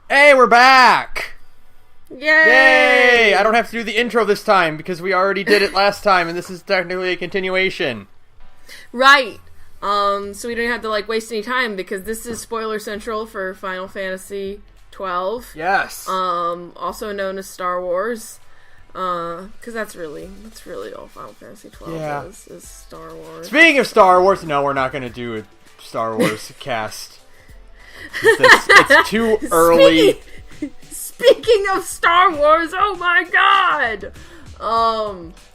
Hey, we're back! Yay! I don't have to do the intro this time because we already did it last time, and this is technically a continuation. Right. So we don't have to, waste any time because this is spoiler central for Final Fantasy XII. Yes. Also known as Star Wars. Because that's really all Final Fantasy XII is Star Wars. Speaking of Star Wars, no, we're not going to do a Star Wars cast. It's too early. Speaking of Star Wars, oh my god!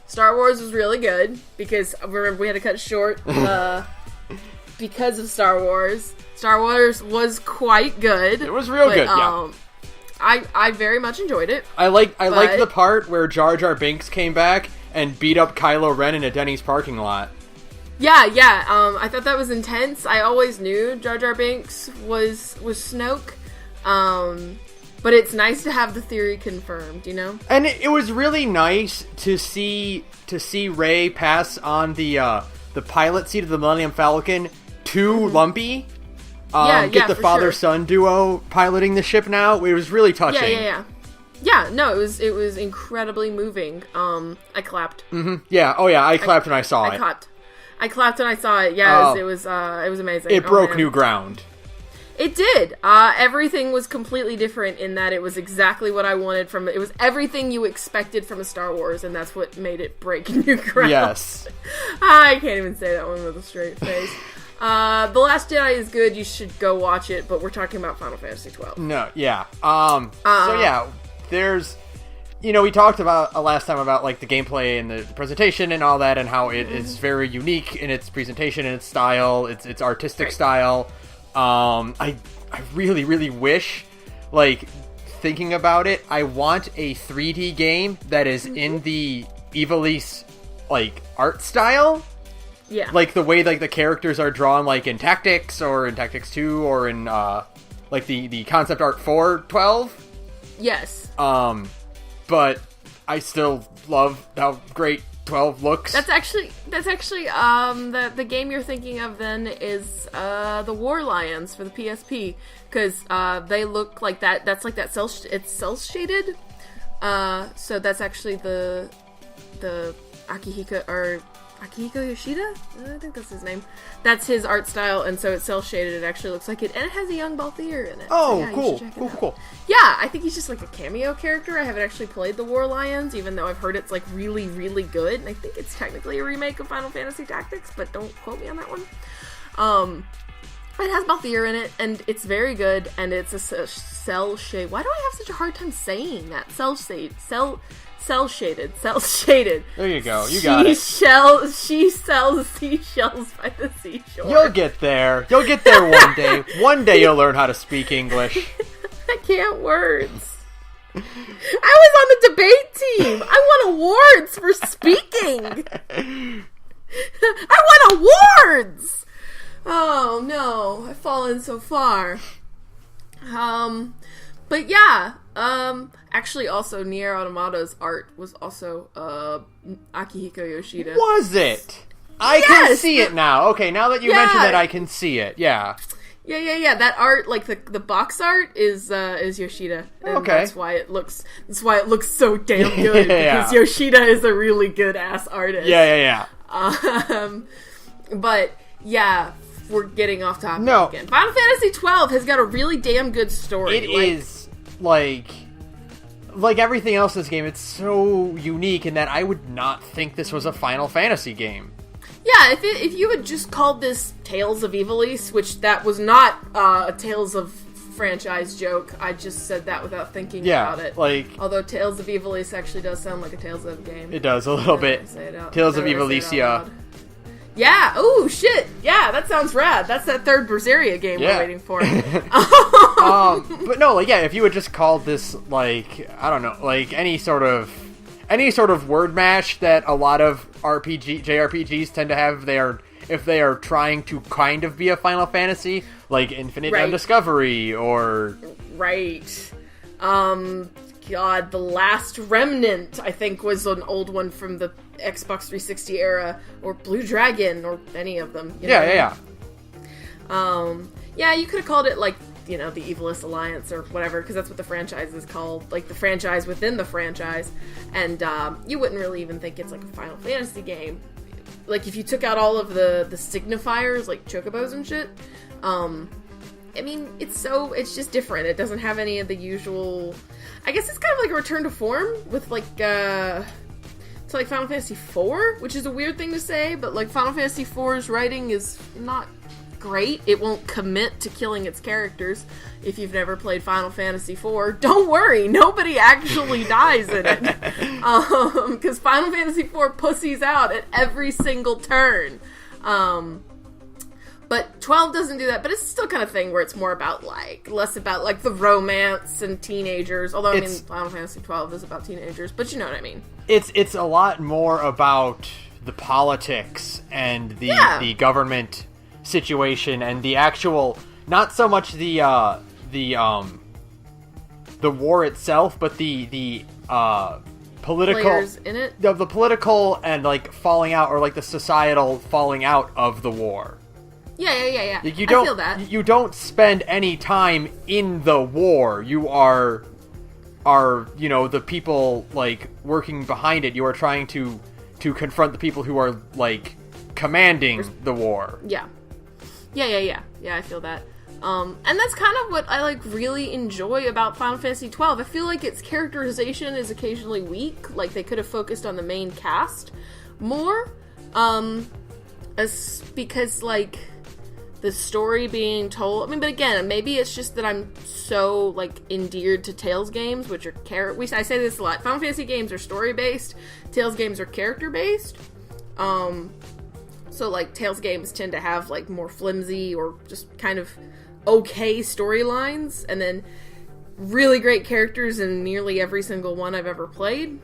Star Wars was really good because remember we had to cut short because of Star Wars. Star Wars was quite good. It was real good, yeah. I very much enjoyed it. I liked the part where Jar Jar Binks came back and beat up Kylo Ren in a Denny's parking lot. Yeah. I thought that was intense. I always knew Jar Jar Binks was Snoke. But it's nice to have the theory confirmed, you know? And it was really nice to see Rey pass on the pilot seat of the Millennium Falcon to Lumpy. Get the father-son duo piloting the ship now. It was really touching. Yeah, no, it was incredibly moving. I clapped. Mm-hmm. Yeah, I clapped when I saw it. I clapped when I saw it. Yeah, it was amazing. It broke new ground. It did. Everything was completely different in that it was exactly what I wanted from it. It was everything you expected from a Star Wars, and that's what made it break new ground. Yes. I can't even say that one with a straight face. The Last Jedi is good. You should go watch it, but we're talking about Final Fantasy XII. No, yeah. There's... we talked about last time about the gameplay and the presentation and all that, and how it is very unique in its presentation and its style, its artistic style. I really, really wish, thinking about it, I want a 3D game that is in the Ivalice, art style. Yeah. The way, the characters are drawn, in Tactics, or in Tactics 2, or in, the concept art for 12. Yes. But I still love how great 12 looks. That's actually the game you're thinking of then is the War Lions for the PSP, because they look like that. That's like that it's cel shaded. So that's actually the Akihiko Yoshida? I think that's his name. That's his art style, and so it's cel-shaded. It actually looks like it, and it has a young Balthier in it. Oh, so yeah, cool. Yeah, I think he's just a cameo character. I haven't actually played the War Lions, even though I've heard it's really, really good, and I think it's technically a remake of Final Fantasy Tactics, but don't quote me on that one. It has Balthier in it, and it's very good, and it's a cel-shade. Why do I have such a hard time saying that? Cel-shaded. There you go. You got it. She sells seashells by the seashore. You'll get there. One day. One day you'll learn how to speak English. I can't words. I was on the debate team. I won awards for speaking. I won awards. Oh no, I've fallen so far. But yeah, actually also Nier Automata's art was also, Akihiko Yoshida. Was it? I can see it now. Okay, now that you mentioned it, I can see it. Yeah. Yeah. That art, the box art is Yoshida. And okay. That's why it looks so damn good, because Yoshida is a really good ass artist. Yeah. But yeah, we're getting off topic again. Final Fantasy XII has got a really damn good story. It is like everything else in this game, it's so unique in that I would not think this was a Final Fantasy game. Yeah, if you had just called this Tales of Ivalice, which that was not a Tales of franchise joke, I just said that without thinking about it. Although Tales of Ivalice actually does sound like a Tales of game. It does, a little bit. Tales of Ivalicia. Yeah, ooh, shit. Yeah, that sounds rad. That's that third Berseria game we're waiting for. But no, if you had just called this, I don't know, any sort of word mash that a lot of JRPGs tend to have, if they are trying to kind of be a Final Fantasy, Infinite Undiscovery, or... Right. God, The Last Remnant, I think, was an old one from the Xbox 360 era, or Blue Dragon, or any of them. Yeah. Yeah, you could have called it, the Evilist Alliance or whatever, because that's what the franchise is called, like the franchise within the franchise, and you wouldn't really even think it's like a Final Fantasy game. Like, if you took out all of the signifiers, like chocobos and shit, I mean, it's just different. It doesn't have any of the usual... I guess it's kind of like a return to form with, like, it's like Final Fantasy IV, which is a weird thing to say, but, like, Final Fantasy IV's writing is not great. It won't commit to killing its characters. If you've never played Final Fantasy IV, don't worry, nobody actually dies in it. Because Final Fantasy IV pussies out at every single turn. But 12 doesn't do that, but it's still kind of thing where it's more about, like, less about, like, the romance and teenagers. Although, I mean, Final Fantasy 12 is about teenagers, but you know what I mean. It's a lot more about the politics and the government situation and the actual, not so much the war itself, but the political players in it. The political and, like, falling out, or, like, the societal falling out of the war. Yeah. I feel that. You don't spend any time in the war. You are the people, like, working behind it. You are trying to confront the people who are, like, commanding the war. Yeah, I feel that. And that's kind of what I, like, really enjoy about Final Fantasy XII. I feel like its characterization is occasionally weak. Like, they could have focused on the main cast more. Because, like, the story being told... I mean, but again, maybe it's just that I'm so, like, endeared to Tales games, which are I say this a lot. Final Fantasy games are story-based. Tales games are character-based. So, like, Tales games tend to have, like, more flimsy or just kind of okay storylines, and then really great characters in nearly every single one I've ever played.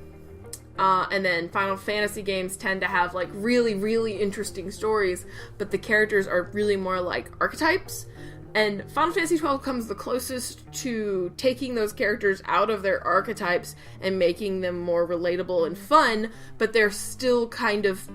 And then Final Fantasy games tend to have, like, really, really interesting stories, but the characters are really more like archetypes. And Final Fantasy XII comes the closest to taking those characters out of their archetypes and making them more relatable and fun, but they're still kind of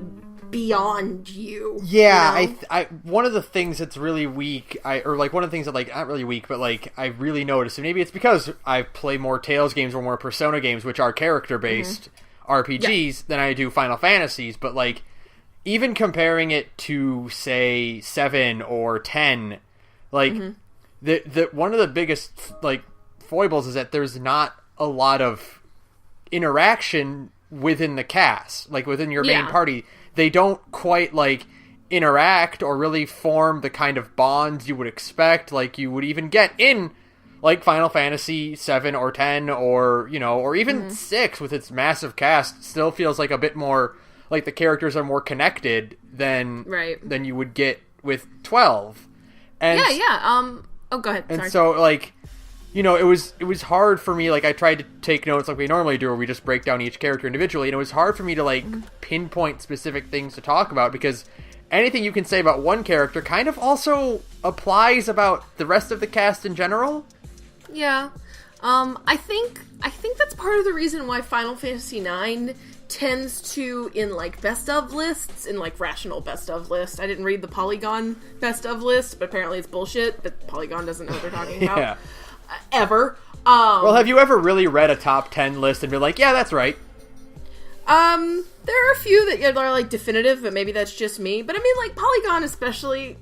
beyond you. Yeah, you know? I one of the things that's really weak, one of the things that, like, not really weak, but, like, I really noticed, and maybe it's because I play more Tales games or more Persona games, which are character-based RPGs, than I do Final Fantasies, but, like, even comparing it to, say, 7 or 10, like, the one of the biggest, like, foibles is that there's not a lot of interaction within the cast, like, within your main party. They don't quite, like, interact or really form the kind of bonds you would expect, like you would even get in, like, Final Fantasy 7 or 10 or, or even 6 with its massive cast still feels like a bit more, like, the characters are more connected than you would get with 12. And oh, go ahead. And sorry. so, like, it was hard for me, like, I tried to take notes like we normally do, where we just break down each character individually, and it was hard for me to, like, pinpoint specific things to talk about, because anything you can say about one character kind of also applies about the rest of the cast in general. Yeah. I think that's part of the reason why Final Fantasy IX tends to, in, like, best of lists, in, like, rational best of lists. I didn't read the Polygon best of list, but apparently it's bullshit, but Polygon doesn't know what they're talking about. Ever. Well, have you ever really read a top 10 list and been like, yeah, that's right? There are a few that are, like, definitive, but maybe that's just me. But I mean, like, Polygon especially,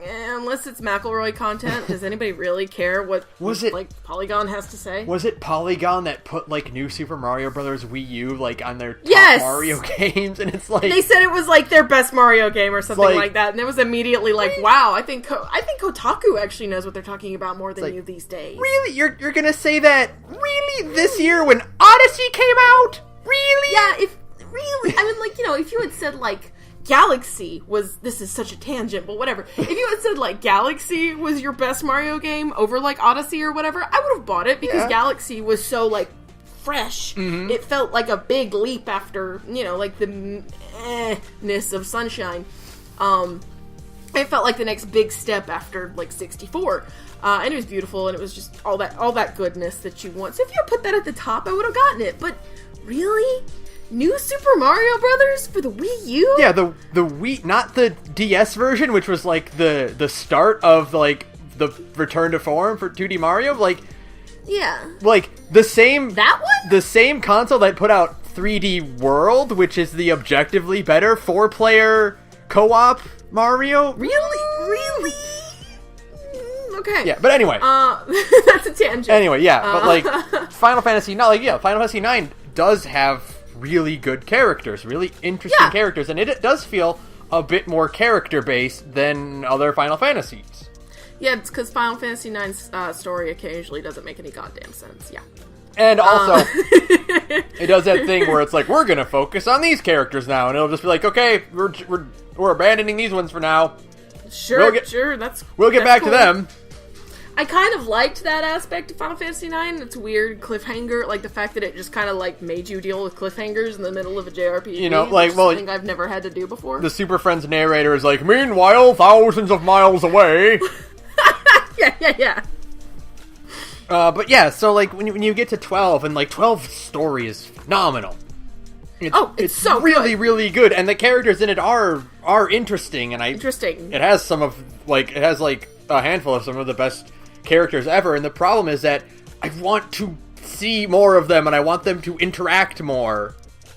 unless it's McElroy content, does anybody really care what Polygon has to say? Was it Polygon that put, like, New Super Mario Bros. Wii U, like, on their top Mario games? And it's like, they said it was, like, their best Mario game or something like that, and it was immediately like, wow, I think Kotaku actually knows what they're talking about more than you these days. Really? You're gonna say that? Really? This year when Odyssey came out? Really? Yeah, I mean, like, if you had said, like, Galaxy was, this is such a tangent, but whatever. If you had said, like, Galaxy was your best Mario game over, like, Odyssey or whatever, I would have bought it, because Galaxy was so, like, fresh. Mm-hmm. It felt like a big leap after, like, the ness of Sunshine. It felt like the next big step after, like, 64. And it was beautiful, and it was just all that goodness that you want. So if you had put that at the top, I would have gotten it, but really? New Super Mario Brothers for the Wii U? Yeah, the Wii, not the DS version, which was, like, the start of, like, the return to form for 2D Mario. Like, yeah. Like, the same... That one? The same console that put out 3D World, which is the objectively better 4-player co-op Mario. Really? Okay. Yeah, but anyway. That's a tangent. Anyway, yeah, but like, Final Fantasy... No, like, yeah, Final Fantasy IX does have really good characters, really interesting characters, and it does feel a bit more character-based than other Final Fantasies. Yeah, it's because Final Fantasy IX's story occasionally doesn't make any goddamn sense, yeah. And also, it does that thing where it's like, we're gonna focus on these characters now, and it'll just be like, okay, we're abandoning these ones for now. Sure, we'll get back cool. to them. I kind of liked that aspect of Final Fantasy IX. It's a weird cliffhanger, like the fact that it just kind of like made you deal with cliffhangers in the middle of a JRPG. You know, like, well, something I've never had to do before. The Super Friends narrator is like, meanwhile, thousands of miles away. Yeah. But yeah, so like when you get to 12, and like 12's story is phenomenal. It's so really, good. Really good, and the characters in it are interesting, and it has some of it has a handful of some of the best characters ever, and the problem is that I want to see more of them, and I want them to interact more.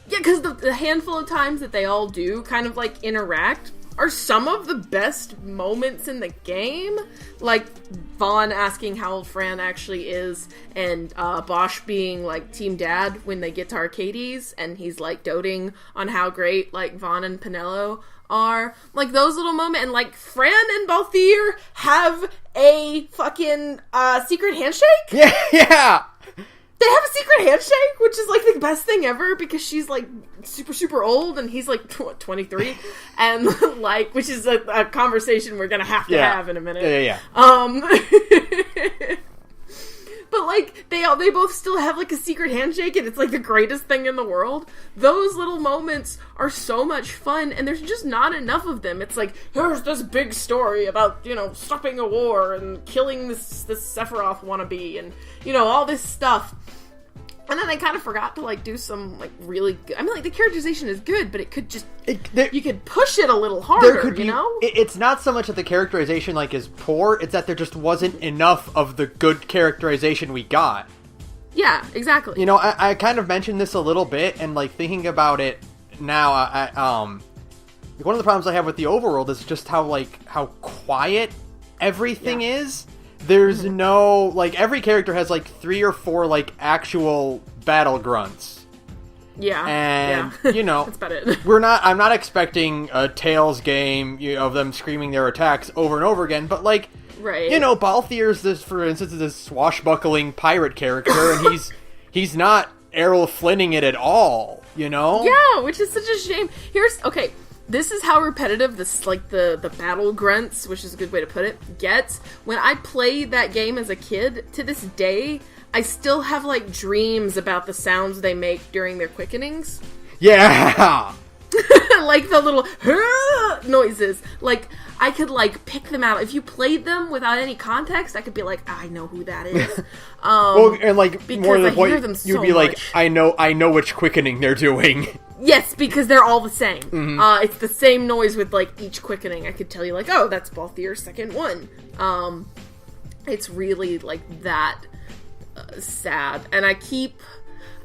Yeah, because the handful of times that they all do kind of like interact are some of the best moments in the game. Like Vaughn asking how old Fran actually is, and Bosch being like team dad when they get to Arcades, and he's like doting on how great like Vaughn and Pinello are. Like those little moments, and like Fran and Balthier have a fucking secret handshake. Yeah. They have a secret handshake, which is like the best thing ever, because she's like super old and he's like 23, and like, which is a conversation we're gonna have to have in a minute. Yeah. But like they both still have like a secret handshake, and it's like the greatest thing in the world. Those little moments are so much fun, and there's just not enough of them. It's like, here's this big story about, you know, stopping a war and killing this Sephiroth wannabe, and you know, all this stuff. And then I kind of forgot to like do some like really good. I mean, like the characterization is good, but it could just you could push it a little harder. You know, it's not so much that the characterization like is poor; it's that there just wasn't enough of the good characterization we got. Yeah, exactly. You know, I kind of mentioned this a little bit, and like thinking about it now, one of the problems I have with the overworld is just how quiet everything is. There's no, like, every character has, like, 3 or 4, like, actual battle grunts. Yeah. And, you know, that's about it. I'm not expecting a Tails game, of them screaming their attacks over and over again, but, like, right. You know, Balthier's for instance, is this swashbuckling pirate character, and he's not Errol Flynning it at all, you know? Yeah, which is such a shame. Okay. This is how repetitive this, like, the battle grunts, which is a good way to put it, gets. When I played that game as a kid, to this day, I still have, like, dreams about the sounds they make during their quickenings. Yeah! Like, the little noises. Like, I could, like, pick them out. If you played them without any context, I could be like, I know who that is. Well, and, like, more than the point, you'd be much. like, I know which quickening they're doing. Yes, because they're all the same. Mm-hmm. It's the same noise with, like, each quickening. I could tell you, like, oh, that's Balthier's second one. It's really, like, that sad. And I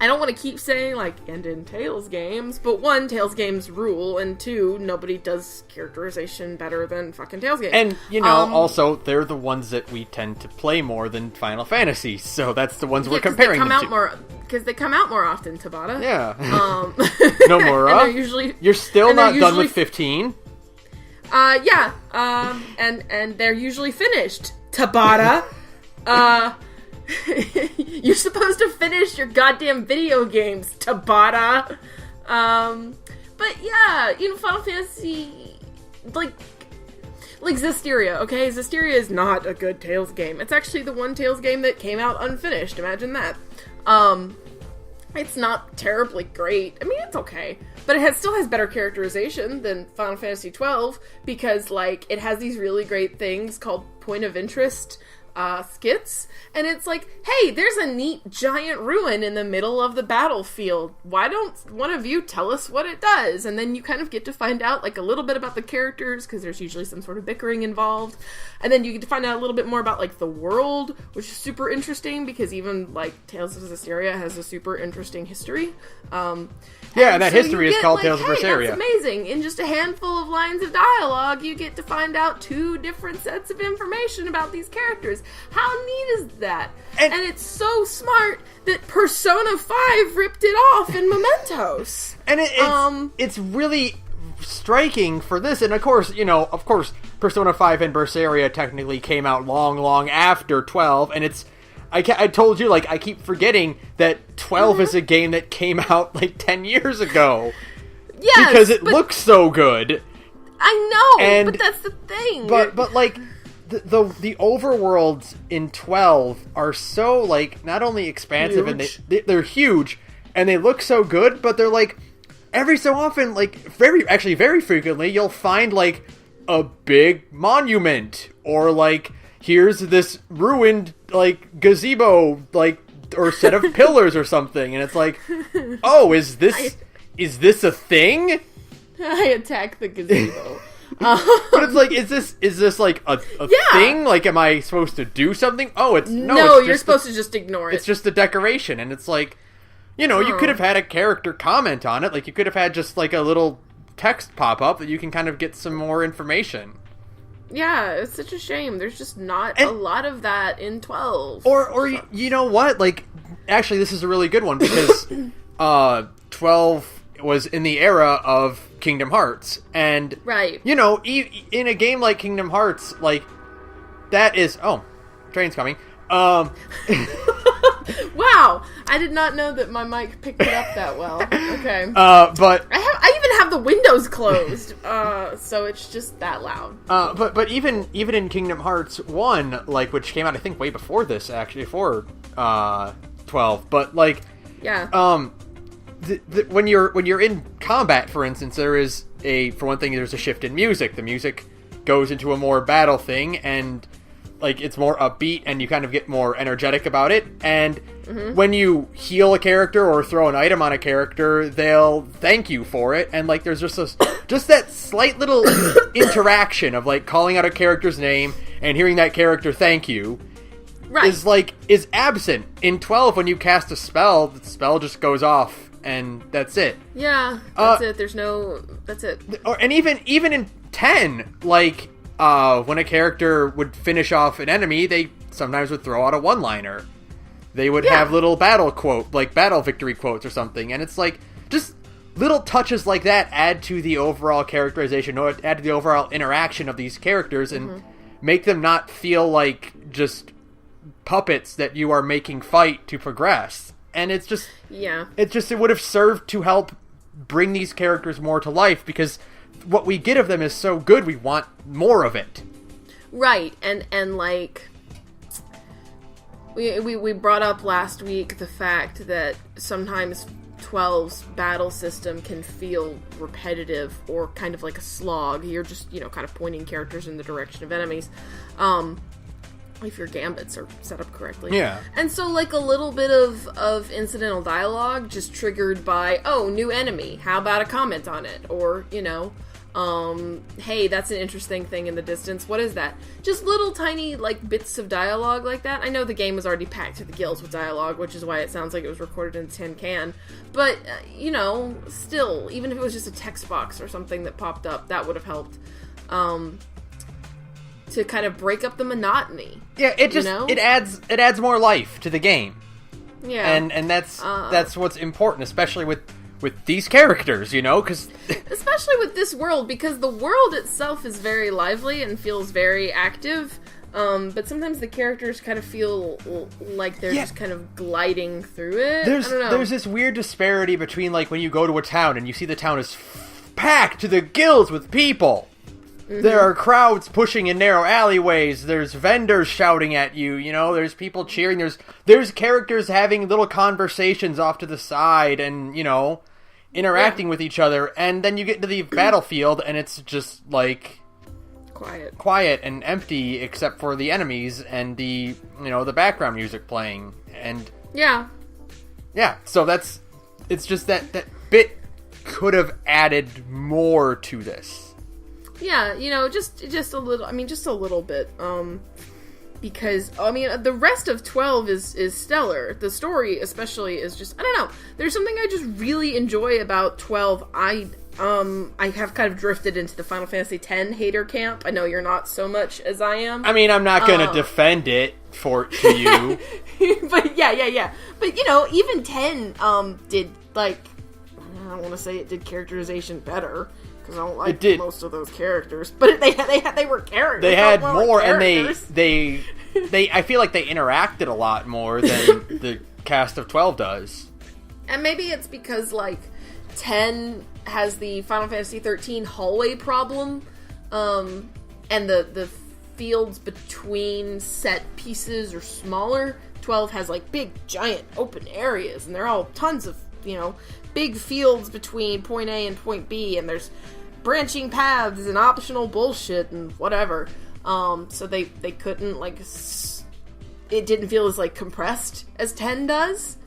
don't want to keep saying, like, and in Tales games, but 1, Tales games rule, and 2, nobody does characterization better than fucking Tales games. And, you know, also, they're the ones that we tend to play more than Final Fantasy, so that's the ones we're comparing them to. Because they come out more often, Tabata. Yeah. Nomura. You're still not done with 15. Yeah. And they're usually finished, Tabata. You're supposed to finish your goddamn video games, Tabata. But yeah, you know, Final Fantasy, like Zestiria, okay? Zestiria is not a good Tales game. It's actually the one Tales game that came out unfinished, imagine that. It's not terribly great. I mean, it's okay. But it still has better characterization than Final Fantasy XII, because, like, it has these really great things called point of interest skits, and it's like, hey, there's a neat giant ruin in the middle of the battlefield. Why don't one of you tell us what it does? And then you kind of get to find out like a little bit about the characters, because there's usually some sort of bickering involved, and then you get to find out a little bit more about like the world, which is super interesting, because even like Tales of Zestiria has a super interesting history. And that history is called Tales of Berseria. That's amazing. In just a handful of lines of dialogue, you get to find out 2 different sets of information about these characters. How neat is that? And it's so smart that Persona 5 ripped it off in Mementos. And it's really striking for this. And of course, Persona 5 and Berseria technically came out long after 12, and it's I told you, like, I keep forgetting that 12 is a game that came out, like, 10 years ago. Yes, because it looks so good. I know, but that's the thing. But like, the overworlds in 12 are so, like, not only expansive, huge. And they're huge, and they look so good, but they're, like, every so often, like, very frequently, you'll find, like, a big monument, or, like, here's this ruined, like, gazebo, like, or set of pillars or something, and it's like, oh, is this a thing? I attack the gazebo. But it's like, is this like a thing? Like, am I supposed to do something? Oh, no, you're supposed to just ignore it. It's just a decoration, and it's like, you could have had a character comment on it, like, you could have had just, like, a little text pop up that you can kind of get some more information. Yeah, it's such a shame. There's just not a lot of that in 12. Or you know what? Like, actually, this is a really good one, because 12 was in the era of Kingdom Hearts. And, right. In a game like Kingdom Hearts, like, that is... Oh, train's coming. Wow, I did not know that my mic picked it up that well. Okay. But I even have the windows closed, so it's just that loud. But even in Kingdom Hearts 1, like, which came out I think way before this, actually, before 12. But like, yeah. When you're in combat, for instance, there's a shift in music. The music goes into a more battle thing, and like, it's more upbeat, and you kind of get more energetic about it. And when you heal a character or throw an item on a character, they'll thank you for it. And like, there's just that slight little interaction of like calling out a character's name and hearing that character thank you. Right. is absent in 12. When you cast a spell, the spell just goes off, and that's it. Yeah, that's it. That's it. And even in 10, like, when a character would finish off an enemy, they sometimes would throw out a one-liner. They would have little battle victory quotes or something, and it's like, just little touches like that add to the overall characterization, or add to the overall interaction of these characters, and make them not feel like just puppets that you are making fight to progress. And it's just... Yeah. It would have served to help bring these characters more to life, because what we get of them is so good, we want more of it. Right, and like, we brought up last week the fact that sometimes 12's battle system can feel repetitive or kind of like a slog. You're just, kind of pointing characters in the direction of enemies. If your gambits are set up correctly. Yeah. And so, like, a little bit of incidental dialogue just triggered by, oh, new enemy, how about a comment on it? Or, hey, that's an interesting thing in the distance, what is that? Just little tiny, like, bits of dialogue like that. I know the game was already packed to the gills with dialogue, which is why it sounds like it was recorded in a tin can. But, still, even if it was just a text box or something that popped up, that would have helped. To kind of break up the monotony. Yeah, it adds more life to the game. Yeah. And that's what's important, especially with these characters, because... Especially with this world, because the world itself is very lively and feels very active, but sometimes the characters kind of feel like they're just kind of gliding through it. I don't know. There's this weird disparity between, like, when you go to a town and you see the town is packed to the gills with people. There are crowds pushing in narrow alleyways. There's vendors shouting at you. There's people cheering. There's characters having little conversations off to the side and, interacting with each other. And then you get into the battlefield and it's just, like... quiet and empty except for the enemies and the background music playing. And yeah, so it's just that bit could have added more to this. Yeah, just a little. I mean, just a little bit. Because the rest of 12 is stellar. The story especially is just, I don't know. There's something I just really enjoy about 12. I have kind of drifted into the Final Fantasy X hater camp. I know you're not so much as I am. I mean, I'm not gonna defend it to you. But yeah. But even 10 did, like, I don't want to say it did characterization better, because I don't like most of those characters. But they were characters. They had more, and they I feel like they interacted a lot more than the cast of 12 does. And maybe it's because, like, 10 has the Final Fantasy XIII hallway problem, and the fields between set pieces are smaller. 12 has, like, big, giant, open areas, and they're all tons of, big fields between point A and point B, and there's branching paths and optional bullshit and whatever. So they couldn't, like, it didn't feel as, like, compressed as 10 does.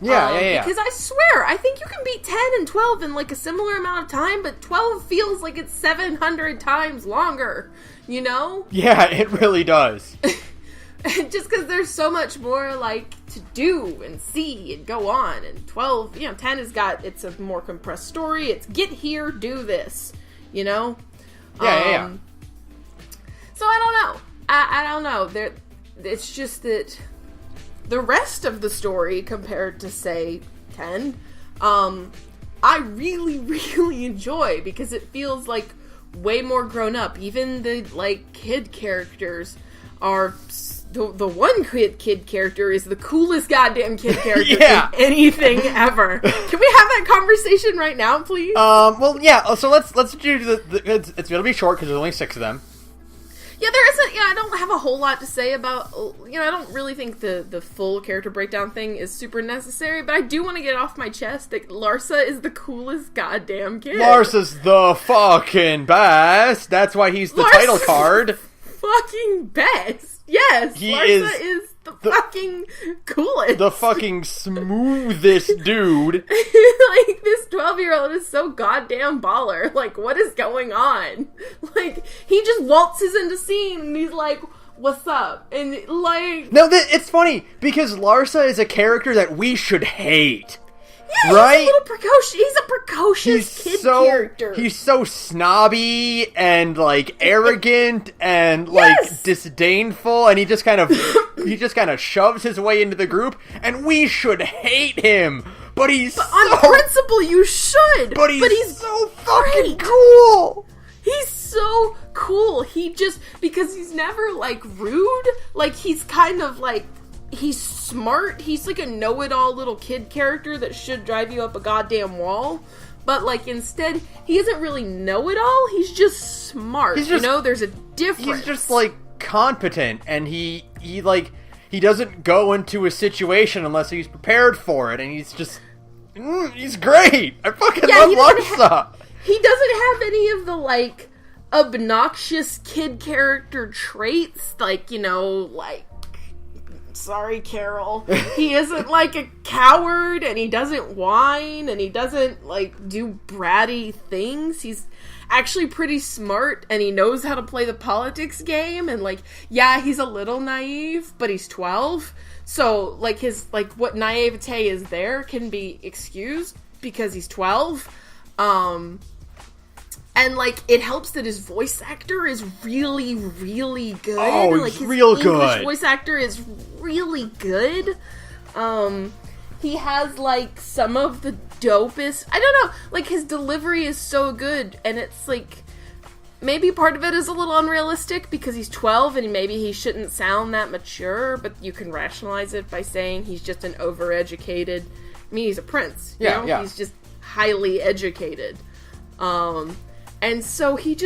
Yeah. Because I swear, I think you can beat 10 and 12 in, like, a similar amount of time, but 12 feels like it's 700 times longer, Yeah, it really does. Just because there's so much more, like, to do and see and go on. And 12, 10 has got, it's a more compressed story. It's get here, do this, Yeah. So I don't know. I don't know. It's just that the rest of the story compared to, say, 10, I really, really enjoy, because it feels like way more grown up. Even the, like, kid characters are... The one kid character is the coolest goddamn kid character in anything ever. Can we have that conversation right now, please? Well, yeah. So let's do it's gonna be short because there's only 6 of them. Yeah, there isn't. Yeah, I don't have a whole lot to say about. I don't really think the full character breakdown thing is super necessary, but I do want to get off my chest that Larsa is the coolest goddamn kid. Larsa's the fucking best. That's why he's the title card. Fucking best. Yes, Larsa is the fucking coolest. The fucking smoothest dude. Like, this 12-year-old is so goddamn baller. Like, what is going on? Like, he just waltzes into scene and he's like, what's up? And, like... No, it's funny, because Larsa is a character that we should hate. Yeah, right? He's a precocious kid character. He's so snobby and, like, arrogant and, like, disdainful, and he just kind of shoves his way into the group, and we should hate him. But on principle, you should. But he's so fucking cool. He's so cool. Because he's never, like, rude. Like, he's kind of, like... He's smart. He's like a know-it-all little kid character that should drive you up a goddamn wall. But, like, instead, he isn't really know-it-all. He's just smart. There's a difference. He's just, like, competent. And he doesn't go into a situation unless he's prepared for it. And he's just... he's great. I fucking love Larsa. He doesn't have any of the, like, obnoxious kid character traits. Like, like... Sorry, Carol. He isn't, like, a coward, and he doesn't whine, and he doesn't, like, do bratty things. He's actually pretty smart, and he knows how to play the politics game, and, like, yeah, he's a little naive, but he's 12, so, like, his, like, what naivete is there can be excused, because he's 12, and, like, it helps that his voice actor is really, really good. Oh, like, he's real good. English voice actor is really good. He has, like, some of the dopest... I don't know. Like, his delivery is so good, and it's, like... Maybe part of it is a little unrealistic because he's 12 and maybe he shouldn't sound that mature, but you can rationalize it by saying he's just an overeducated... I mean, he's a prince. Yeah. He's just highly educated. And so he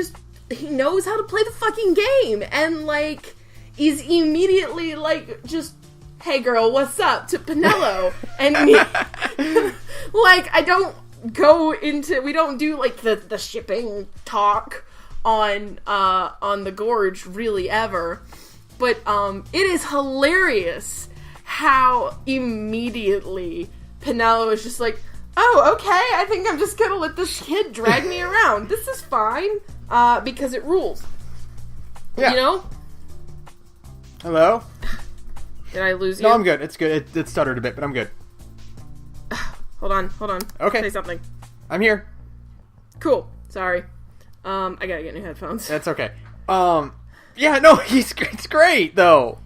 knows how to play the fucking game, and, like, is immediately, like, just, hey girl, what's up, to Pinello, and, like, we don't do, like, the shipping talk, on the Gorge really ever. But it is hilarious how immediately Penelo is just like, oh, okay, I think I'm just gonna let this kid drag me around. This is fine, because it rules. Yeah. You know? Hello? Did I lose you? No, I'm good. It's good. It stuttered a bit, but I'm good. Hold on. Okay. Say something. I'm here. Cool. Sorry. I gotta get new headphones. That's okay. Yeah, no, it's great, though.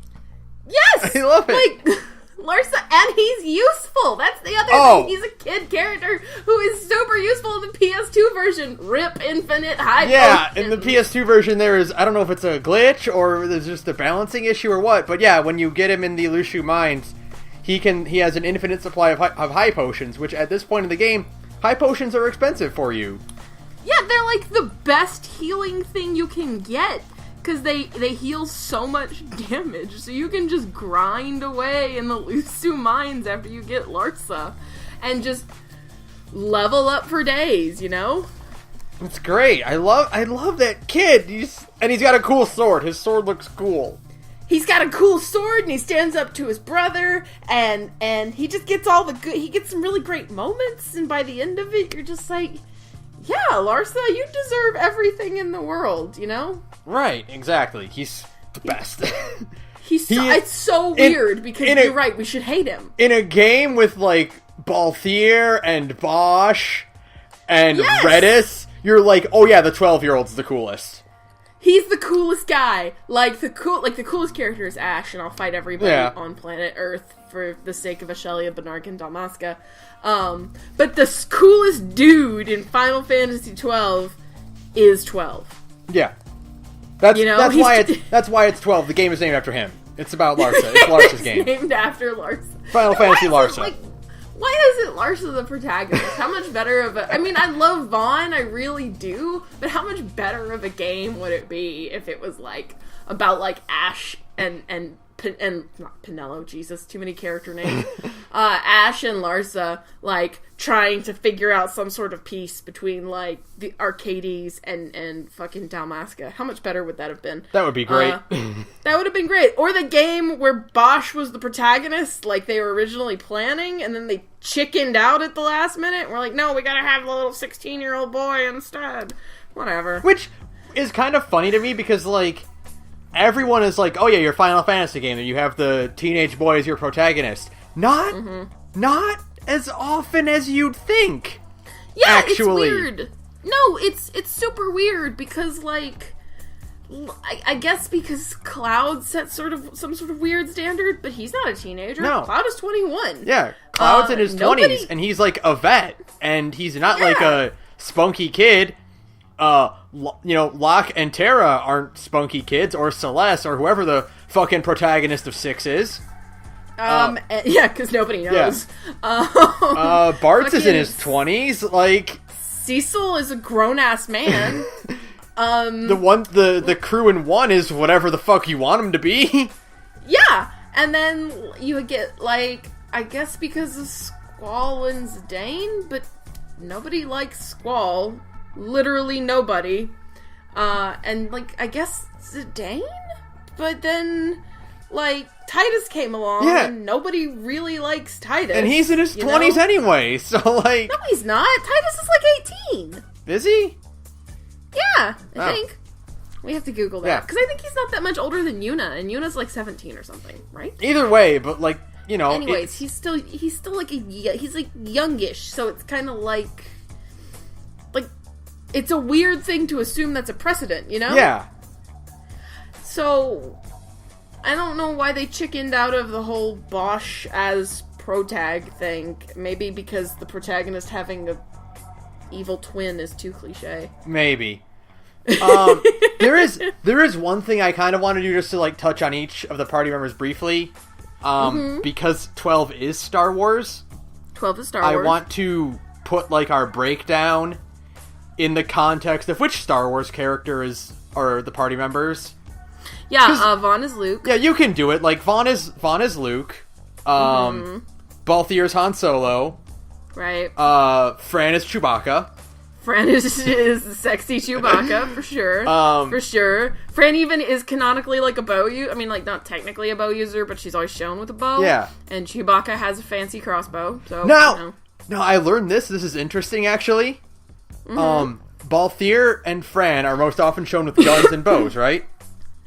Yes! I love it. Like, Larsa, and he's useful. That's the other thing. He's a kid character who is super useful in the PS2 version. Rip infinite high potion. In the PS2 version there is, I don't know if it's a glitch or there's just a balancing issue or what, but yeah, when you get him in the Lushu Mines, he has an infinite supply of high potions, which at this point in the game, high potions are expensive for you. Yeah, they're like the best healing thing you can get. Because they heal so much damage, so you can just grind away in the Lusu Mines after you get Larsa, and just level up for days, you know? It's great. I love that kid. And he's got a cool sword. His sword looks cool. He's got a cool sword, and he stands up to his brother, and he just gets he gets some really great moments, and by the end of it, you're just like, yeah, Larsa, you deserve everything in the world, you know? Right, exactly. He's the best. It's so weird, because you're right, we should hate him. In a game with, like, Balthier and Bosch and Redis, you're like, oh yeah, the 12-year-old's the coolest. He's the coolest guy. The coolest character is Ash, and I'll fight everybody on planet Earth for the sake of Ashelia, Benark, and Dalmasca. But the coolest dude in Final Fantasy XII is 12. Yeah. That's why it's 12. The game is named after him. It's about Larsa. It's Larsa's game. Named after Larsa. Final Fantasy Larsa. Why isn't Larsa the protagonist? How much better of a... I mean, I love Vaughn, I really do, but how much better of a game would it be if it was, like, about, like, Ash and not Penelo, Jesus, too many character names. Ash and Larsa, like, trying to figure out some sort of peace between, like, the Arcades and fucking Dalmasca. How much better would that have been? That would be great. That would have been great. Or the game where Bosch was the protagonist, like they were originally planning, and then they chickened out at the last minute. We're like, no, we gotta have the little 16-year-old boy instead. Whatever. Which is kind of funny to me, because, like, everyone is like, oh yeah, your Final Fantasy game, and you have the teenage boy as your protagonist. Not as often as you'd think. Yeah, actually. It's weird. No, it's super weird, because, like, I guess because Cloud set some sort of weird standard, but he's not a teenager. No. Cloud is 21. Yeah, Cloud's in his 20s, and he's, like, a vet, and he's not, like, a spunky kid. Locke and Terra aren't spunky kids, or Celeste, or whoever the fucking protagonist of 6 is. Because nobody knows. Yeah. Bart's is in his 20s, like... Cecil is a grown-ass man. The crew in 1 is whatever the fuck you want him to be. Yeah, and then you get, like, I guess because of Squall and Zidane, but nobody likes Squall. Literally nobody. And, like, I guess Zidane? But then, like, Titus came along, and nobody really likes Titus. And he's in his 20s anyway, so, like... No, he's not. Titus is, like, 18. Is he? Yeah, I think. We have to Google that. Because I think he's not that much older than Yuna, and Yuna's, like, 17 or something, right? Either way, but, like, you know... Anyways, he's still, like, he's, like, youngish, so it's kind of, like... It's a weird thing to assume that's a precedent, you know? Yeah. So, I don't know why they chickened out of the whole Bosch as protag thing. Maybe because the protagonist having a evil twin is too cliche. Maybe. There is one thing I kind of want to do just to, like, touch on each of the party members briefly. Because 12 is Star Wars. 12 is Star Wars. I want to put, like, our breakdown in the context of which Star Wars character are the party members. Yeah, Vaughn is Luke. Yeah, you can do it. Like, Vaughn is Luke. Balthier's Han Solo. Right. Fran is Chewbacca. Fran is sexy Chewbacca, for sure. For sure. Fran even is canonically like a bow user. I mean, like, not technically a bow user, but she's always shown with a bow. Yeah. And Chewbacca has a fancy crossbow, so, No, I learned this. This is interesting, actually. Balthier and Fran are most often shown with guns and bows, right?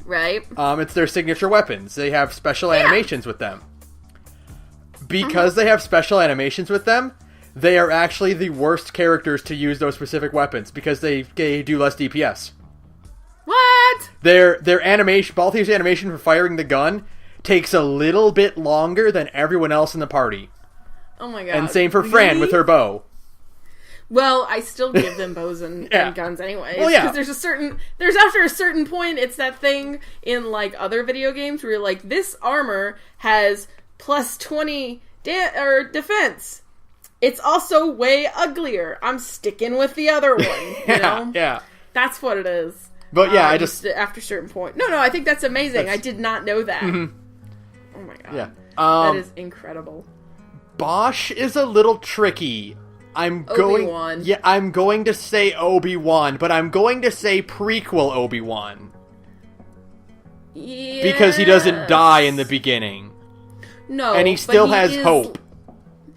Right. It's their signature weapons. They have special animations with them. Because they have special animations with them, they are actually the worst characters to use those specific weapons because they do less DPS. What? Their animation, Balthier's animation for firing the gun takes a little bit longer than everyone else in the party. Oh my god. And same for Fran with her bow. Well, I still give them bows and guns anyways. Well, yeah. Because there's after a certain point, it's that thing in, like, other video games where you're like, this armor has plus 20 defense. It's also way uglier. I'm sticking with the other one, you know? Yeah. That's what it is. But yeah, I just... After a certain point. No, I think that's amazing. I did not know that. Mm-hmm. Oh my god. Yeah. That is incredible. Bosch is a little tricky. Obi-Wan. Yeah, I'm going to say Obi-Wan, but I'm going to say prequel Obi-Wan. Yes. Because he doesn't die in the beginning. No, and he still has hope.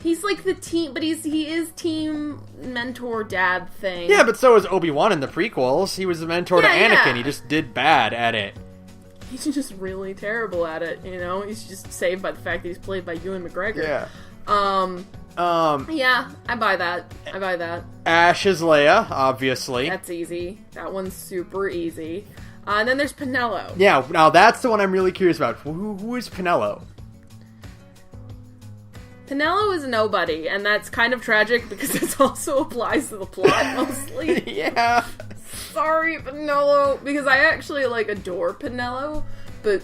He's like the team, but he is team mentor dad thing. Yeah, but so is Obi-Wan in the prequels. He was the mentor to Anakin. Yeah. He just did bad at it. He's just really terrible at it, you know? He's just saved by the fact that he's played by Ewan McGregor. Yeah. Yeah, I buy that. Ash is Leia, obviously. That's easy. That one's super easy. And then there's Penelo. Yeah, now that's the one I'm really curious about. Who is Penelo? Penelo is nobody, and that's kind of tragic because this also applies to the plot mostly. Yeah. Sorry, Penelo, because I actually, like, adore Penelo, but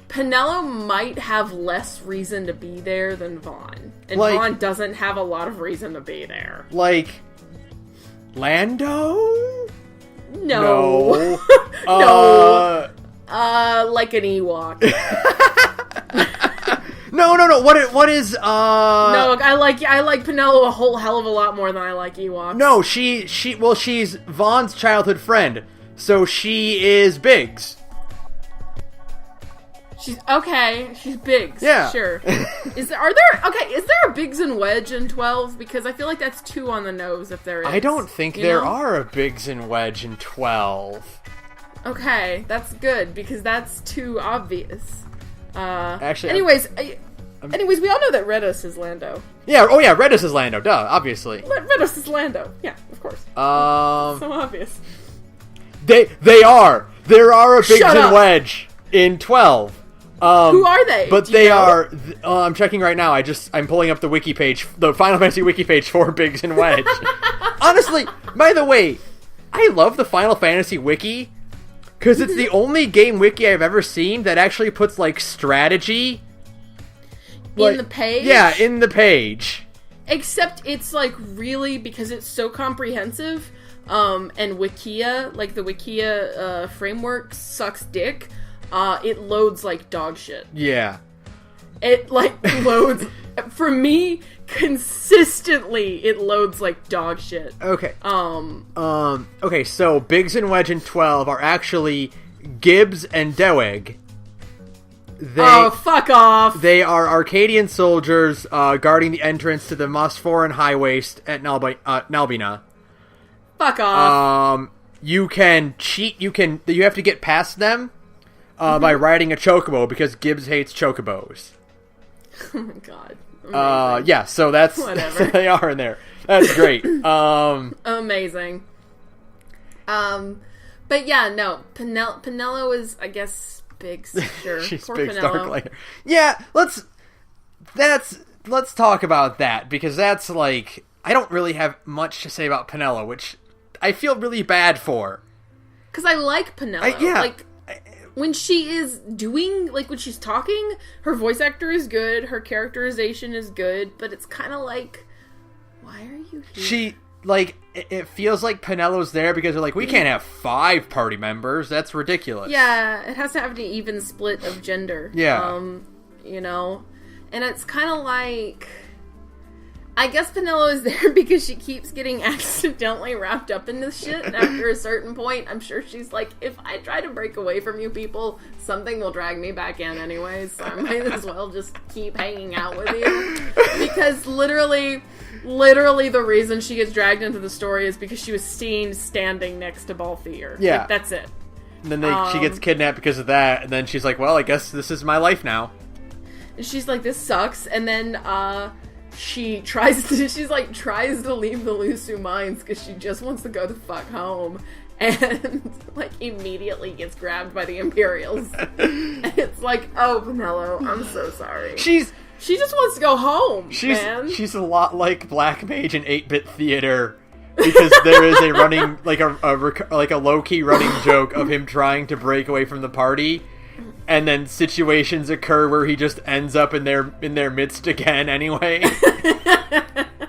Penelo might have less reason to be there than Vaughn. And like, Vaughn doesn't have a lot of reason to be there. Like, Lando? No. No. Like an Ewok. No. What is No, I like Penelo a whole hell of a lot more than I like Ewoks. No, she's Vaughn's childhood friend, so she is Biggs. She's Biggs. Yeah. Sure. Is there a Biggs and Wedge in 12? Because I feel like that's too on the nose if there is. I don't think there are a Biggs and Wedge in 12. Okay, that's good, because that's too obvious. Actually, anyways, we all know that Redis is Lando. Yeah, Redis is Lando, duh, obviously. Redis is Lando, yeah, of course. So obvious. They are. There are a Biggs and Wedge in 12. Who are they? But they are. I'm checking right now. I'm pulling up the wiki page, the Final Fantasy wiki page for Biggs and Wedge. Honestly, by the way, I love the Final Fantasy wiki because it's the only game wiki I've ever seen that actually puts like strategy in the page. Yeah, in the page. Except it's like really, because it's so comprehensive. And Wikia, like the Wikia framework sucks dick. It loads like dog shit. Yeah. It like loads for me consistently. It loads like dog shit. Okay. Okay. So Biggs and Wedge in 12 are actually Gibbs and Deweg. Fuck off! They are Arcadian soldiers guarding the entrance to the Mosforan High Waste at Nalbina. Fuck off. You can cheat. You have to get past them by riding a chocobo because Gibbs hates chocobos. Oh my god. Amazing. Yeah. So that's whatever. They are in there. That's great. Amazing. But yeah, no. Penelo is, I guess, Biggs. Sure. She's Poor Biggs Penelo. Dark Layer. Yeah. Let's talk about that because that's like I don't really have much to say about Penelo, which I feel really bad for. Because I like Penelo. Like, when she is doing, like, when she's talking, her voice actor is good, her characterization is good, but it's kind of like, why are you here? It feels like Penelo's there because they're like, we can't have 5 party members. That's ridiculous. Yeah, it has to have an even split of gender. Yeah. You know? And it's kind of like, I guess Penelo is there because she keeps getting accidentally wrapped up in this shit, and after a certain point, I'm sure she's like, if I try to break away from you people, something will drag me back in anyways, so I might as well just keep hanging out with you. Because literally the reason she gets dragged into the story is because she was seen standing next to Balthier. Yeah. Like, that's it. And then she gets kidnapped because of that, and then she's like, well, I guess this is my life now. And she's like, this sucks, and then, she tries to leave the Lusu mines because she just wants to go the fuck home, and like immediately gets grabbed by the Imperials. And it's like, oh, Penelo, I'm so sorry. She just wants to go home, man. She's a lot like Black Mage in 8-bit theater, because there is a running like a low-key running joke of him trying to break away from the party. And then situations occur where he just ends up in their midst again anyway.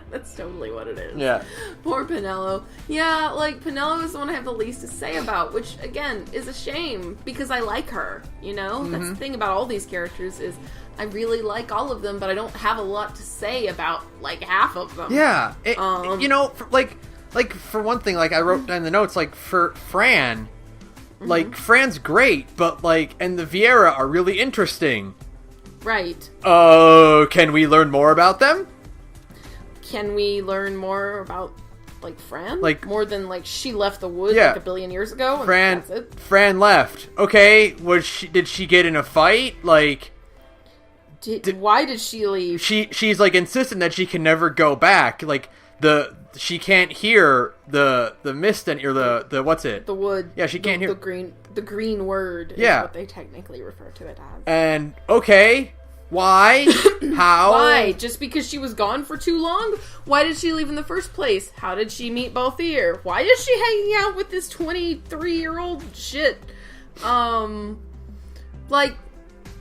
That's totally what it is. Yeah. Poor Penelo. Yeah, like, Penelo is the one I have the least to say about, which, again, is a shame, because I like her, you know? Mm-hmm. That's the thing about all these characters is I really like all of them, but I don't have a lot to say about, like, half of them. Yeah. You know, for one thing, like, I wrote down the notes, like, for Fran... Like, Fran's great, but, like, and the Viera are really interesting. Right. Can we learn more about them? Can we learn more about, like, Fran? Like, more than, like, she left the woods, like, a billion years ago? And that's it? Fran left. Okay, did she get in a fight? Like... why did she leave? She's, like, insistent that she can never go back. Like, she can't hear the mist or the what's it? The wood. Yeah, she can't hear the green word is what they technically refer to it as. And okay, why? How? Why? Just because she was gone for too long? Why did she leave in the first place? How did she meet Balthier? Why is she hanging out with this 23-year-old shit? Like,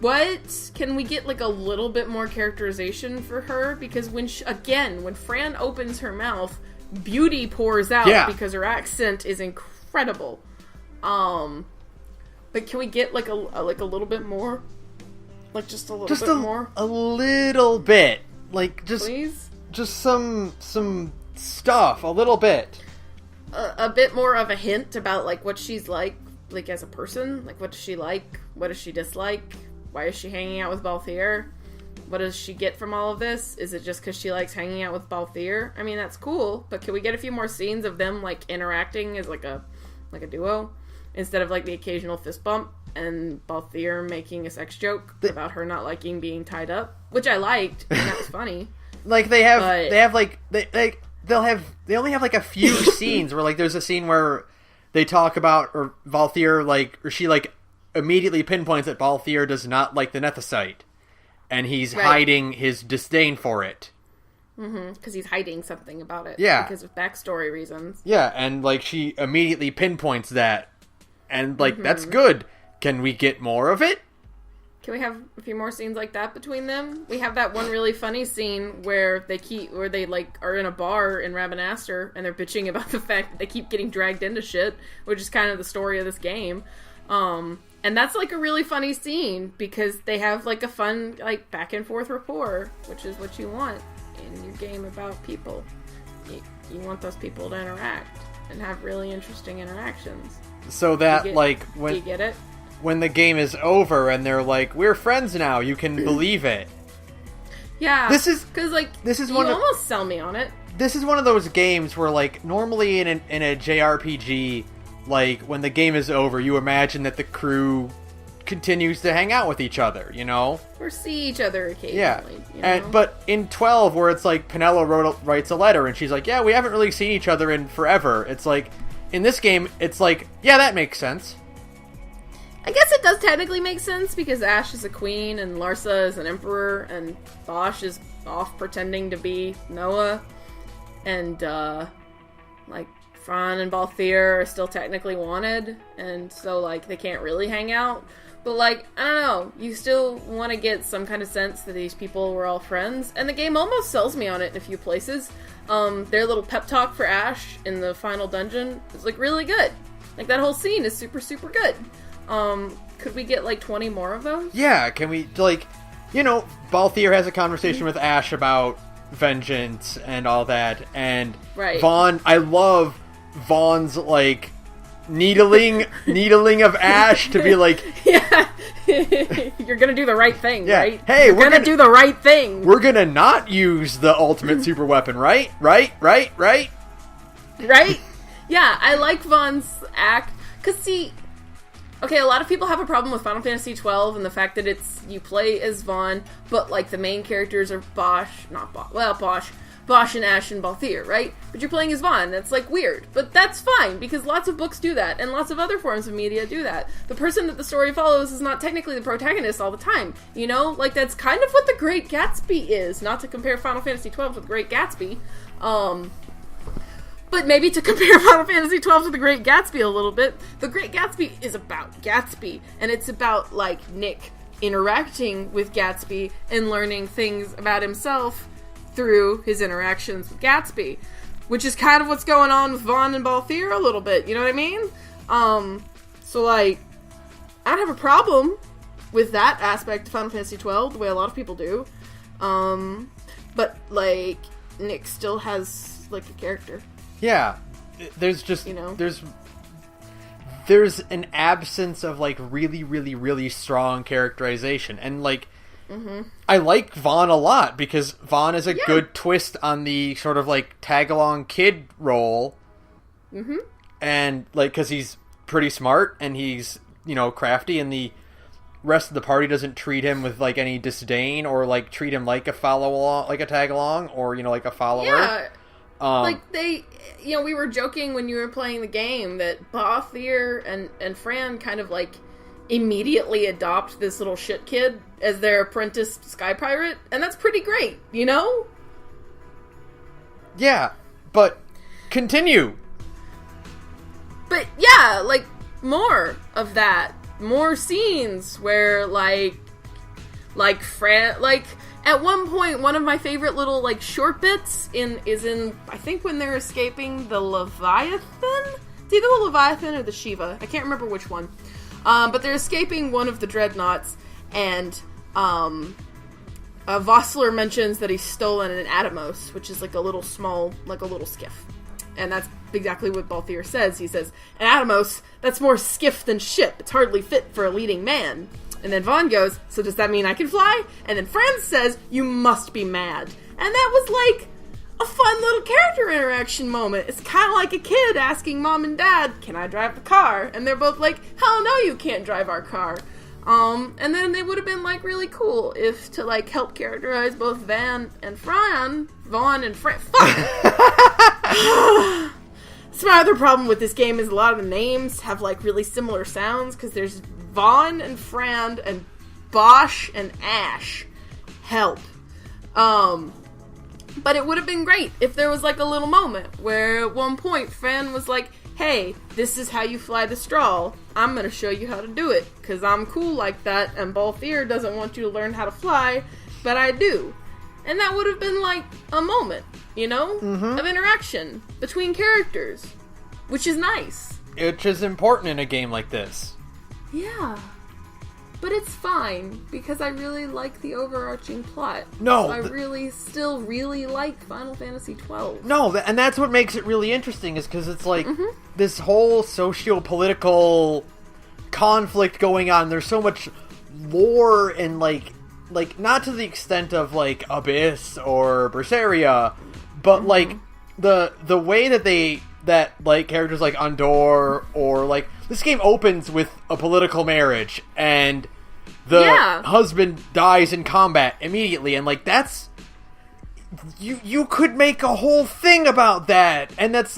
what? Can we get, like, a little bit more characterization for her? Because when Fran opens her mouth, beauty pours out because her accent is incredible. But can we get, like, a little bit more? Like, just a little bit more? A little bit. Like, just... Please? Just some stuff. A little bit. A bit more of a hint about, like, what she's like as a person. Like, what does she like? What does she dislike? Why is she hanging out with Balthier? What does she get from all of this? Is it just because she likes hanging out with Balthier? I mean, that's cool, but can we get a few more scenes of them, like, interacting as, like a duo? Instead of, like, the occasional fist bump and Balthier making a sex joke about her not liking being tied up, which I liked, and that was funny. Like, they only have, like, a few scenes where, like, there's a scene where they talk about, or Balthier, like, or she, like, immediately pinpoints that Balthier does not like the Nethicite, and he's hiding his disdain for it. Because he's hiding something about it. Yeah. Because of backstory reasons. Yeah, and, like, she immediately pinpoints that, and, like, that's good. Can we get more of it? Can we have a few more scenes like that between them? We have that one really funny scene where they like are in a bar in Rabanastre, and they're bitching about the fact that they keep getting dragged into shit, which is kind of the story of this game. And that's, like, a really funny scene, because they have, like, a fun, like, back and forth rapport, which is what you want in your game about people. You want those people to interact and have really interesting interactions. So that, do you get it? When the game is over and they're like, we're friends now, you can believe it. Yeah. Because, like, you almost sell me on it. This is one of those games where, like, normally in a JRPG... Like, when the game is over, you imagine that the crew continues to hang out with each other, you know? Or see each other occasionally, yeah. You know? But in 12, where it's like, Penelo writes a letter, and she's like, yeah, we haven't really seen each other in forever. It's like, in this game, it's like, yeah, that makes sense. I guess it does technically make sense, because Ash is a queen, and Larsa is an emperor, and Bosch is off pretending to be Noah, and, like, Fran and Balthier are still technically wanted, and so, like, they can't really hang out. But, like, I don't know, you still want to get some kind of sense that these people were all friends, and the game almost sells me on it in a few places. Their little pep talk for Ash in the final dungeon is, like, really good. Like, that whole scene is super, super good. Could we get, like, 20 more of those? Yeah, can we, like, you know, Balthier has a conversation with Ash about vengeance and all that. And Right. Vaughn, I love Vaughn's, like, needling of Ash to be like, Yeah. You're gonna do the right thing, yeah, right? hey, we're gonna do the right thing. We're gonna not use the ultimate super weapon, right? Right? Yeah, I like Vaughn's act. Because, see, okay, a lot of people have a problem with Final Fantasy XII and the fact that you play as Vaughn, but, like, the main characters are Bosch and Ash and Balthier, right? But you're playing as Vaughn. That's, like, weird. But that's fine, because lots of books do that, and lots of other forms of media do that. The person that the story follows is not technically the protagonist all the time, you know? Like, that's kind of what The Great Gatsby is. Not to compare Final Fantasy XII to The Great Gatsby, but maybe to compare Final Fantasy XII to The Great Gatsby a little bit. The Great Gatsby is about Gatsby, and it's about, like, Nick interacting with Gatsby and learning things about himself through his interactions with Gatsby, which is kind of what's going on with Vaughn and Balthier a little bit, you know what I mean? So, like, I don't have a problem with that aspect of Final Fantasy XII, the way a lot of people do, but, like, Nick still has, like, a character. Yeah, there's just, you know? There's an absence of, like, really, really, really strong characterization, and, like, I like Vaughn a lot, because Vaughn is a good twist on the sort of, like, tag-along kid role, and, like, because he's pretty smart, and he's, you know, crafty, and the rest of the party doesn't treat him with, like, any disdain, or, like, treat him like a follow-along, like a tag-along, or, you know, like a follower. Yeah. Like, you know, we were joking when you were playing the game that Balthier and Fran kind of, like, immediately adopt this little shit kid as their apprentice sky pirate, and that's pretty great, you know? Yeah, but continue. But, yeah, like, more of that. More scenes where, like, Fran, like, at one point, one of my favorite little, like, short bits is in, I think, when they're escaping the Leviathan? It's either the Leviathan or the Shiva. I can't remember which one. But they're escaping one of the dreadnoughts, and, Vossler mentions that he's stolen an Atomos, which is, like, a little small, like, a little skiff. And that's exactly what Balthier says. He says, an Atomos, that's more skiff than ship. It's hardly fit for a leading man. And then Vaughn goes, so does that mean I can fly? And then Franz says, you must be mad. And that was like a fun little character interaction moment. It's kind of like a kid asking mom and dad, can I drive the car? And they're both like, hell no, you can't drive our car. And then they would have been like really cool if to like help characterize both Vaughn and Fran. Fuck! So my other problem with this game is a lot of the names have like really similar sounds, because there's Vaughn and Fran and Bosch and Ash. Help. But it would have been great if there was like a little moment where at one point Fran was like, hey, this is how you fly the straw. I'm gonna show you how to do it, because I'm cool like that, and Balthier doesn't want you to learn how to fly, but I do. And that would have been like a moment, you know, of interaction between characters, which is nice. Which is important in a game like this. Yeah. But it's fine, because I really like the overarching plot. No. So I really, still really like Final Fantasy XII. No, and that's what makes it really interesting, is because it's like this whole socio-political conflict going on. There's so much lore and like not to the extent of like Abyss or Berseria, but like the way that like characters like Andor, or like this game opens with a political marriage and the husband dies in combat immediately, and like that's you could make a whole thing about that, and that's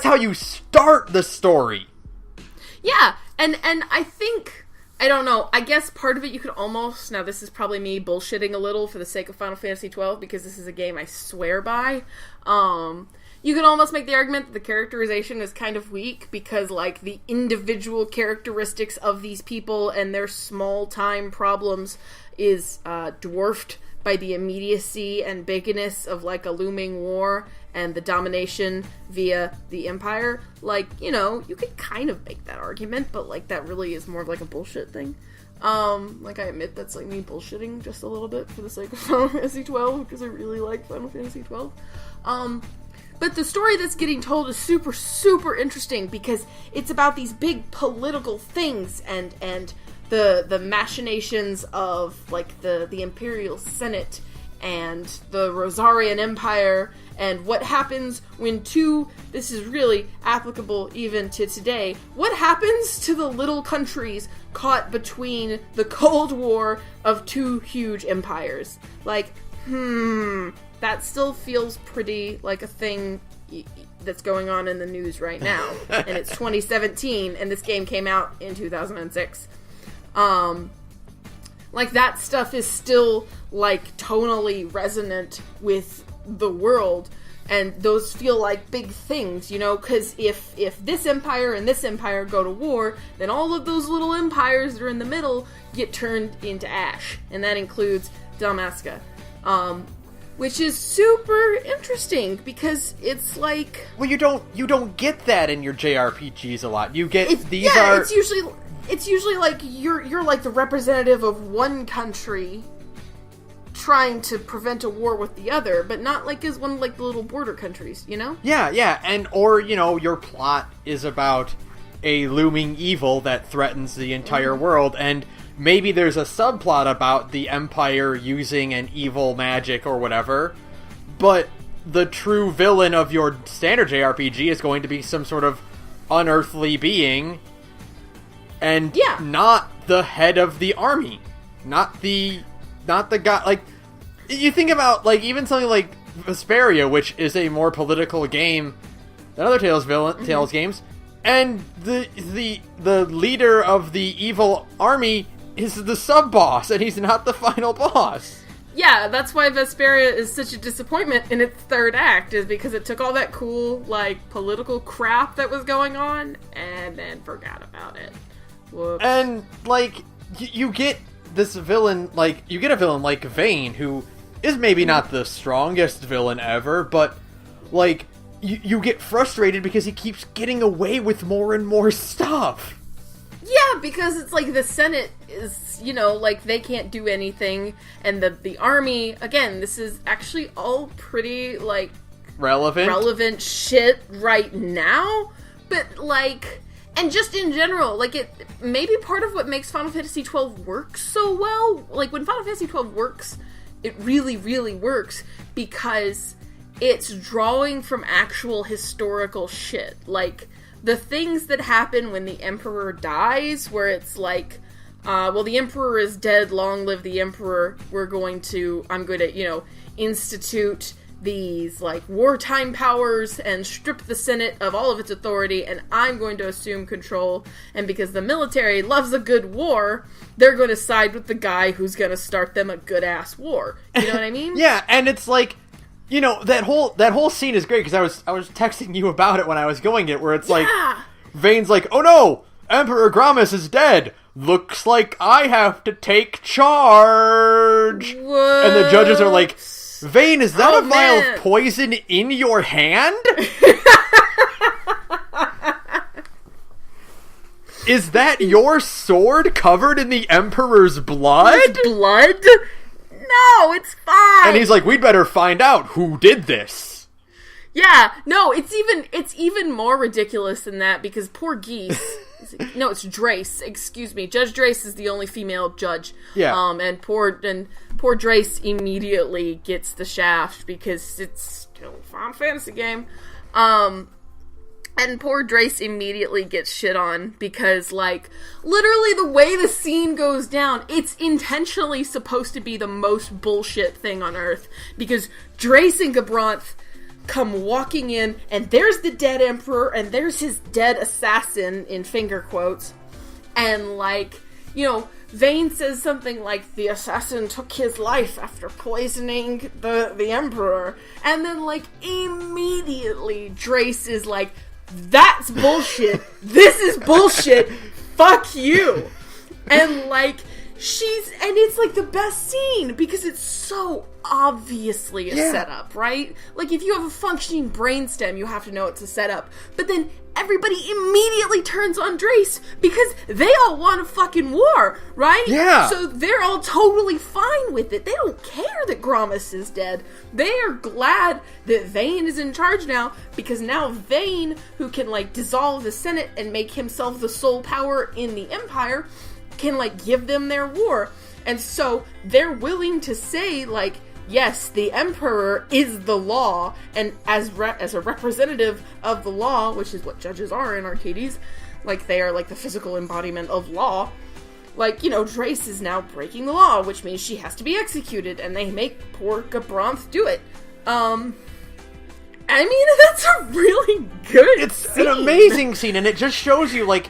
how you start the story. Yeah, and I think, I don't know, I guess part of it you could almost, now this is probably me bullshitting a little for the sake of Final Fantasy XII, because this is a game I swear by, you could almost make the argument that the characterization is kind of weak, because, like, the individual characteristics of these people and their small-time problems is dwarfed by the immediacy and bigness of, like, a looming war and the domination via the Empire. Like, you know, you could kind of make that argument, but, like, that really is more of, like, a bullshit thing. Like, I admit that's, like, me bullshitting just a little bit for the sake of Final Fantasy XII, because I really like Final Fantasy XII. But the story that's getting told is super, super interesting, because it's about these big political things, and the machinations of, like, the Imperial Senate, and the Rosarian Empire, and what happens when this is really applicable even to today, what happens to the little countries caught between the Cold War of two huge empires? Like, that still feels pretty like a thing that's going on in the news right now. And it's 2017, and this game came out in 2006. Like, that stuff is still, like, tonally resonant with the world, and those feel like big things, you know, because if this empire and this empire go to war, then all of those little empires that are in the middle get turned into ash, and that includes Dalmasca, which is super interesting, because it's like... Well, you don't get that in your JRPGs a lot. You get, It's usually like you're like the representative of one country trying to prevent a war with the other, but not like as one of, like, the little border countries, you know? Yeah, and or, you know, your plot is about a looming evil that threatens the entire world, and maybe there's a subplot about the Empire using an evil magic or whatever, but the true villain of your standard JRPG is going to be some sort of unearthly being, and not the head of the army. Not the guy, like, you think about, like, even something like Vesperia, which is a more political game than other Tales games, and the leader of the evil army is the sub-boss, and he's not the final boss. Yeah, that's why Vesperia is such a disappointment in its third act, is because it took all that cool, like, political crap that was going on, and then forgot about it. Whoops. And, like, you get this villain, like, you get a villain like Vayne, who is maybe not the strongest villain ever, but, like, you get frustrated because he keeps getting away with more and more stuff. Yeah, because it's like the Senate is, you know, like, they can't do anything, and the army, again, this is actually all pretty, like, relevant shit right now, but, like... And just in general, like, it maybe part of what makes Final Fantasy XII work so well, like, when Final Fantasy XII works, it really, really works, because it's drawing from actual historical shit. Like, the things that happen when the Emperor dies, where it's like, well, the Emperor is dead, long live the Emperor, I'm going to, you know, institute these, like, wartime powers and strip the Senate of all of its authority, and I'm going to assume control, and because the military loves a good war, they're going to side with the guy who's going to start them a good-ass war. You know what I mean? Yeah, and it's like, you know, that whole scene is great, because I was texting you about it when I was going it, where it's like, Vayne's like, oh no, Emperor Gramus is dead! Looks like I have to take charge! What? And the judges are like, Vayne, is that a vial of poison in your hand? Is that your sword covered in the Emperor's blood? His blood? No, it's fine. And he's like, we'd better find out who did this. Yeah, no, it's even more ridiculous than that, because poor Geese... No, it's Drace. Excuse me. Judge Drace is the only female judge. Yeah. And poor Drace immediately gets the shaft, because it's still a Final Fantasy game. And poor Drace immediately gets shit on, because, like, literally the way the scene goes down, it's intentionally supposed to be the most bullshit thing on Earth, because Drace and Gabranth come walking in, and there's the dead Emperor, and there's his dead assassin, in finger quotes, and, like, you know, Vayne says something like, the assassin took his life after poisoning the Emperor, and then, like, immediately Drace is like, that's bullshit, this is bullshit, fuck you, and, like, and it's like the best scene because it's so obviously a setup, right? Like if you have a functioning brainstem, you have to know it's a setup. But then everybody immediately turns on Drace because they all want a fucking war, right? Yeah. So they're all totally fine with it. They don't care that Gromus is dead. They are glad that Vayne is in charge now because now Vayne, who can like dissolve the Senate and make himself the sole power in the Empire, can like give them their war. And so they're willing to say like, yes, the Emperor is the law, and as a representative of the law, which is what judges are in Arcades, like they are like the physical embodiment of law, like, you know, Drace is now breaking the law, which means she has to be executed, and they make poor Gabranth do it. I mean, that's a really good scene. An amazing scene, and it just shows you like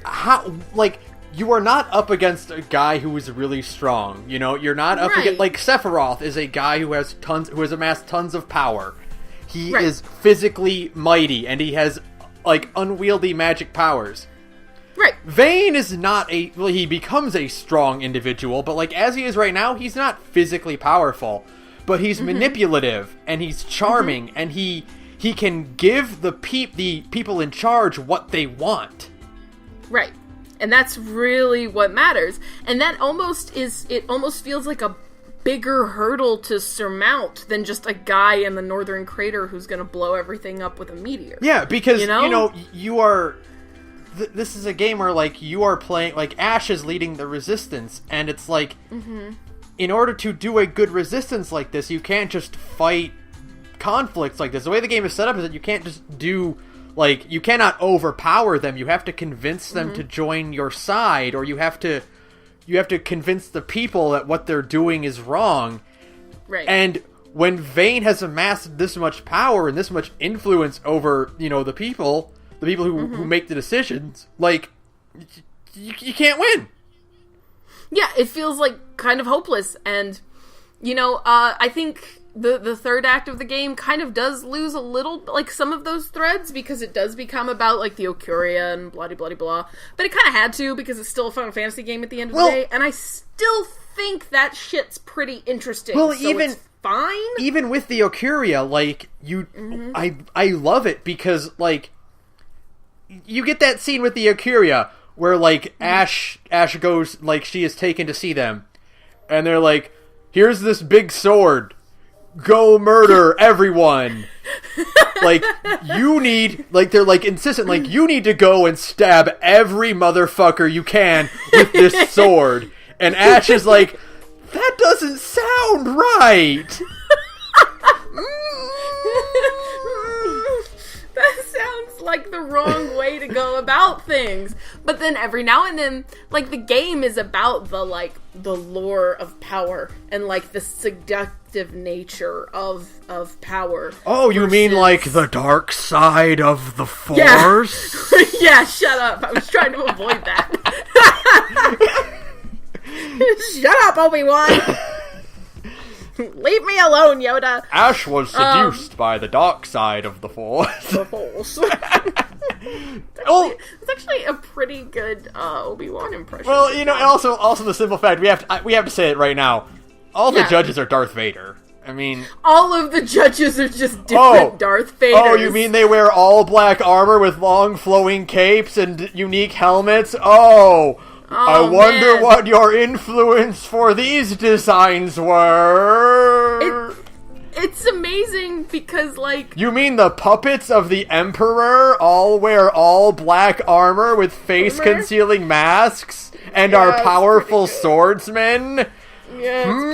how like you are not up against a guy who is really strong. You know, you're not up against like Sephiroth is a guy who has amassed tons of power. He is physically mighty and he has like unwieldy magic powers. Right. Vayne is not he becomes a strong individual, but like as he is right now, he's not physically powerful, but he's manipulative and he's charming and he can give the people in charge what they want. Right. And that's really what matters. And that almost feels like a bigger hurdle to surmount than just a guy in the Northern Crater who's going to blow everything up with a meteor. Yeah, because, you know you are... this is a game where, like, you are playing... Like, Ash is leading the resistance, and it's like... In order to do a good resistance like this, you can't just fight conflicts like this. The way the game is set up is that you can't just do... Like, you cannot overpower them. You have to convince them to join your side, or you have to convince the people that what they're doing is wrong. Right. And when Vayne has amassed this much power and this much influence over, you know, the people who make the decisions, like, you can't win. Yeah, it feels like kind of hopeless. And, you know, I think... The third act of the game kind of does lose a little, like, some of those threads, because it does become about, like, the Ocuria and blah-de-blah-de-blah. But it kind of had to, because it's still a Final Fantasy game at the end of the day, and I still think that shit's pretty interesting, so it's fine. Even with the Ocuria, like, I love it, because, like, you get that scene with the Ocuria, where, like, Ash goes, like, she is taken to see them, and they're like, here's this big sword, go murder everyone. Like, you need, like, they're like insistent, like, you need to go and stab every motherfucker you can with this sword. And Ash is like, that doesn't sound right. That sounds like the wrong way to go about things. But then every now and then, like, the game is about the lore of power and, like, the seductive nature of power. Oh, you mean like the dark side of the Force? Yeah. Yeah, shut up. I was trying to avoid that. Shut up, Obi-Wan. Leave me alone, Yoda. Ash was seduced by the dark side of the Force. The Force. It's actually a pretty good Obi-Wan impression. Well, you know, and also the simple fact, we have to say it right now. All the judges are Darth Vader. I mean... All of the judges are just different Darth Vaders. Oh, you mean they wear all black armor with long flowing capes and unique helmets? Oh, I wonder what your influence for these designs were. It's amazing because, like... You mean the puppets of the Emperor all wear all black armor with face-concealing masks and are powerful swordsmen? Yeah, it's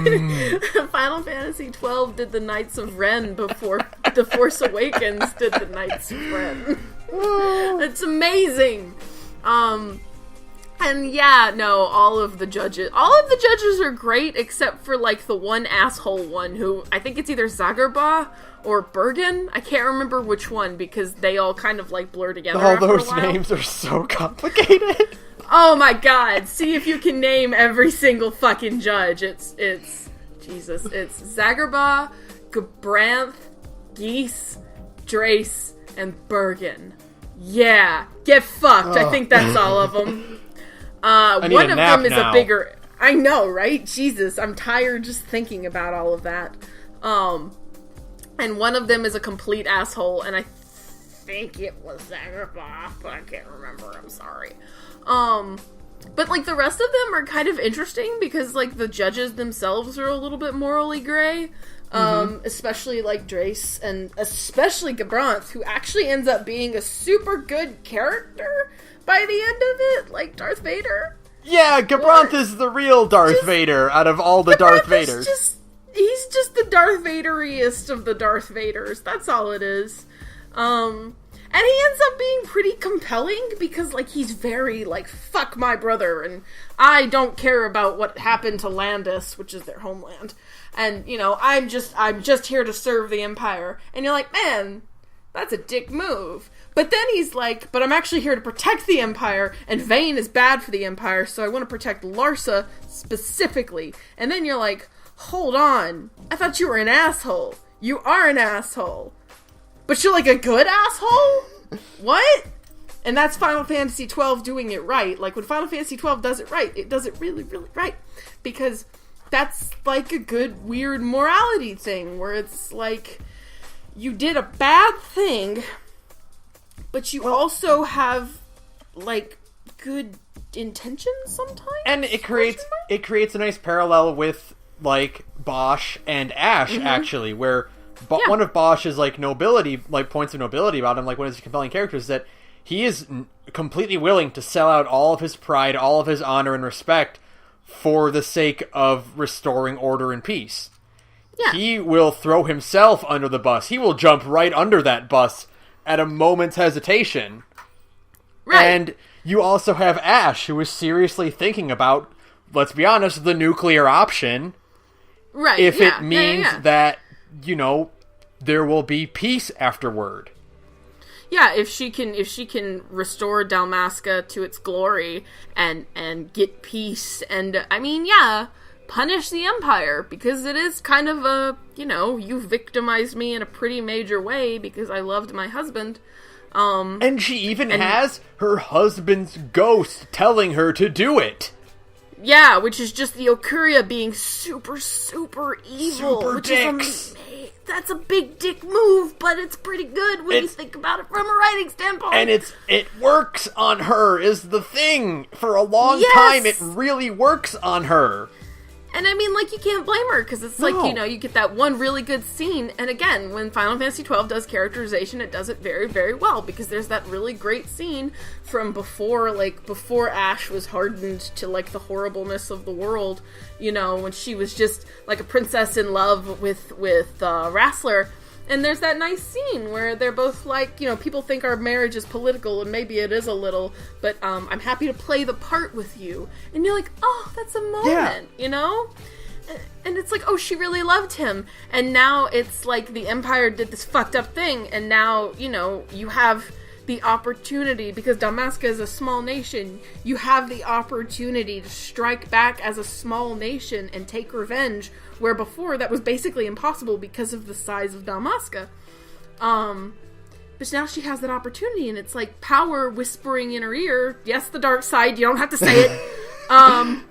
pretty good. Final Fantasy XII did the Knights of Ren before The Force Awakens did the Knights of Ren. It's amazing. And yeah, no, all of the judges are great except for, like, the one asshole one who, I think it's either Zagerba or Bergen. I can't remember which one because they all kind of, like, blur together. All those names are so complicated. Oh my god, see if you can name every single fucking judge. It's Jesus. It's Zagerba, Gabranth, Geese, Drace, and Bergen. Yeah, get fucked. I think that's all of them. One of them is a bigger... I know, right? Jesus, I'm tired just thinking about all of that. And one of them is a complete asshole, and I think it was Zagrebath, but I can't remember. I'm sorry. But, like, the rest of them are kind of interesting because, like, the judges themselves are a little bit morally gray. Especially, like, Drace, and especially Gabranth, who actually ends up being a super good character by the end of it, like Darth Vader. Yeah, Gabranth is the real Darth Vader out of all the Darth Vaders. He's just the Darth Vaderiest of the Darth Vaders. That's all it is. And he ends up being pretty compelling because, like, he's very, like, fuck my brother, and I don't care about what happened to Landis, which is their homeland. And, you know, I'm just here to serve the Empire. And you're like, man, that's a dick move. But then he's like, but I'm actually here to protect the Empire, and Vane is bad for the Empire, so I want to protect Larsa specifically. And then you're like, hold on, I thought you were an asshole. You are an asshole. But you're like a good asshole? What? And that's Final Fantasy XII doing it right. Like, when Final Fantasy XII does it right, it does it really, really right. Because that's, like, a good, weird morality thing, where it's like, you did a bad thing, but you also have, like, good intentions sometimes? And it creates a nice parallel with, like, Bosch and Ash, actually, where one of Bosch's, like, nobility, like, points of nobility about him, like, one of his compelling characters, is that he is completely willing to sell out all of his pride, all of his honor and respect for the sake of restoring order and peace. Yeah. He will throw himself under the bus. He will jump right under that bus at a moment's hesitation. Right. And you also have Ash, who is seriously thinking about, let's be honest, the nuclear option. Right. If it means that, you know, there will be peace afterward. Yeah, if she can restore Dalmasca to its glory and get peace, and I mean, yeah, punish the Empire, because it is kind of a, you know, you victimized me in a pretty major way because I loved my husband. And she even has her husband's ghost telling her to do it. Yeah, which is just the Okuria being super, super evil. Super dicks. That's a big dick move, but it's pretty good when you think about it from a writing standpoint. And it works on her, is the thing. For a long time, it really works on her. And I mean, like, you can't blame her, because it's like, you know, you get that one really good scene, and again, when Final Fantasy XII does characterization, it does it very, very well, because there's that really great scene from before Ash was hardened to, like, the horribleness of the world, you know, when she was just, like, a princess in love with Rassler. And there's that nice scene where they're both like, you know, people think our marriage is political, and maybe it is a little, but I'm happy to play the part with you. And you're like, oh, that's a moment, you know? And it's like, oh, she really loved him. And now it's like the Empire did this fucked up thing, and now, you know, you have the opportunity, because Dalmasca is a small nation, you have the opportunity to strike back as a small nation and take revenge, where before that was basically impossible because of the size of Dalmasca. But now she has that opportunity, and it's like power whispering in her ear. Yes, the dark side, you don't have to say it.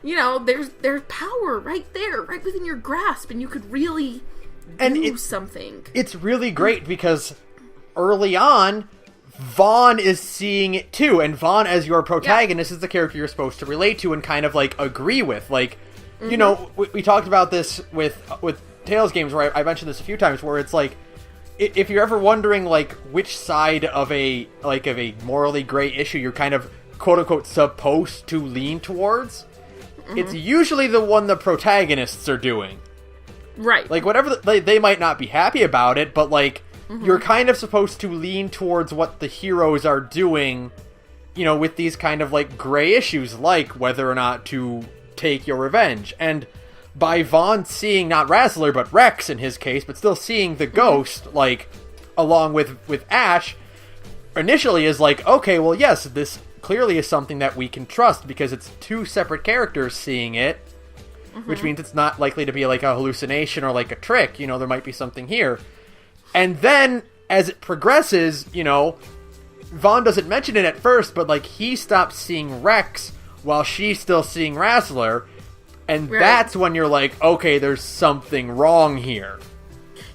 You know, there's power right there, right within your grasp, and you could really do something. It's really great because early on, Vaughn is seeing it too, and Vaughn, as your protagonist, is the character you're supposed to relate to and kind of, like, agree with. Like, you know, we talked about this with Tales games, where I mentioned this a few times, where it's like, if you're ever wondering, like, which side of a morally gray issue you're kind of, quote-unquote, supposed to lean towards, it's usually the one the protagonists are doing. Right. Like, whatever, they might not be happy about it, but, like, you're kind of supposed to lean towards what the heroes are doing, you know, with these kind of, like, gray issues, like whether or not to take your revenge. And by Vaughn seeing not Rassler, but Rex in his case, but still seeing the ghost, like, along with Ash, initially is like, okay, well, yes, this clearly is something that we can trust, because it's two separate characters seeing it, which means it's not likely to be, like, a hallucination or, like, a trick. You know, there might be something here. And then, as it progresses, you know, Vaughn doesn't mention it at first, but like he stops seeing Rex while she's still seeing Razzler, and that's when you're like, okay, there's something wrong here.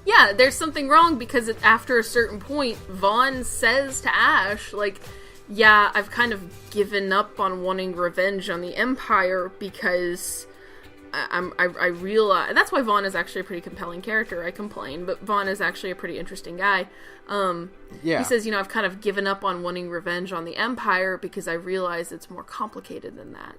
Yeah, there's something wrong because after a certain point, Vaughn says to Ash, like, yeah, I've kind of given up on wanting revenge on the Empire because I realize... That's why Vaughn is actually a pretty compelling character. I complain, but Vaughn is actually a pretty interesting guy. He says, I've kind of given up on wanting revenge on the Empire because I realize it's more complicated than that.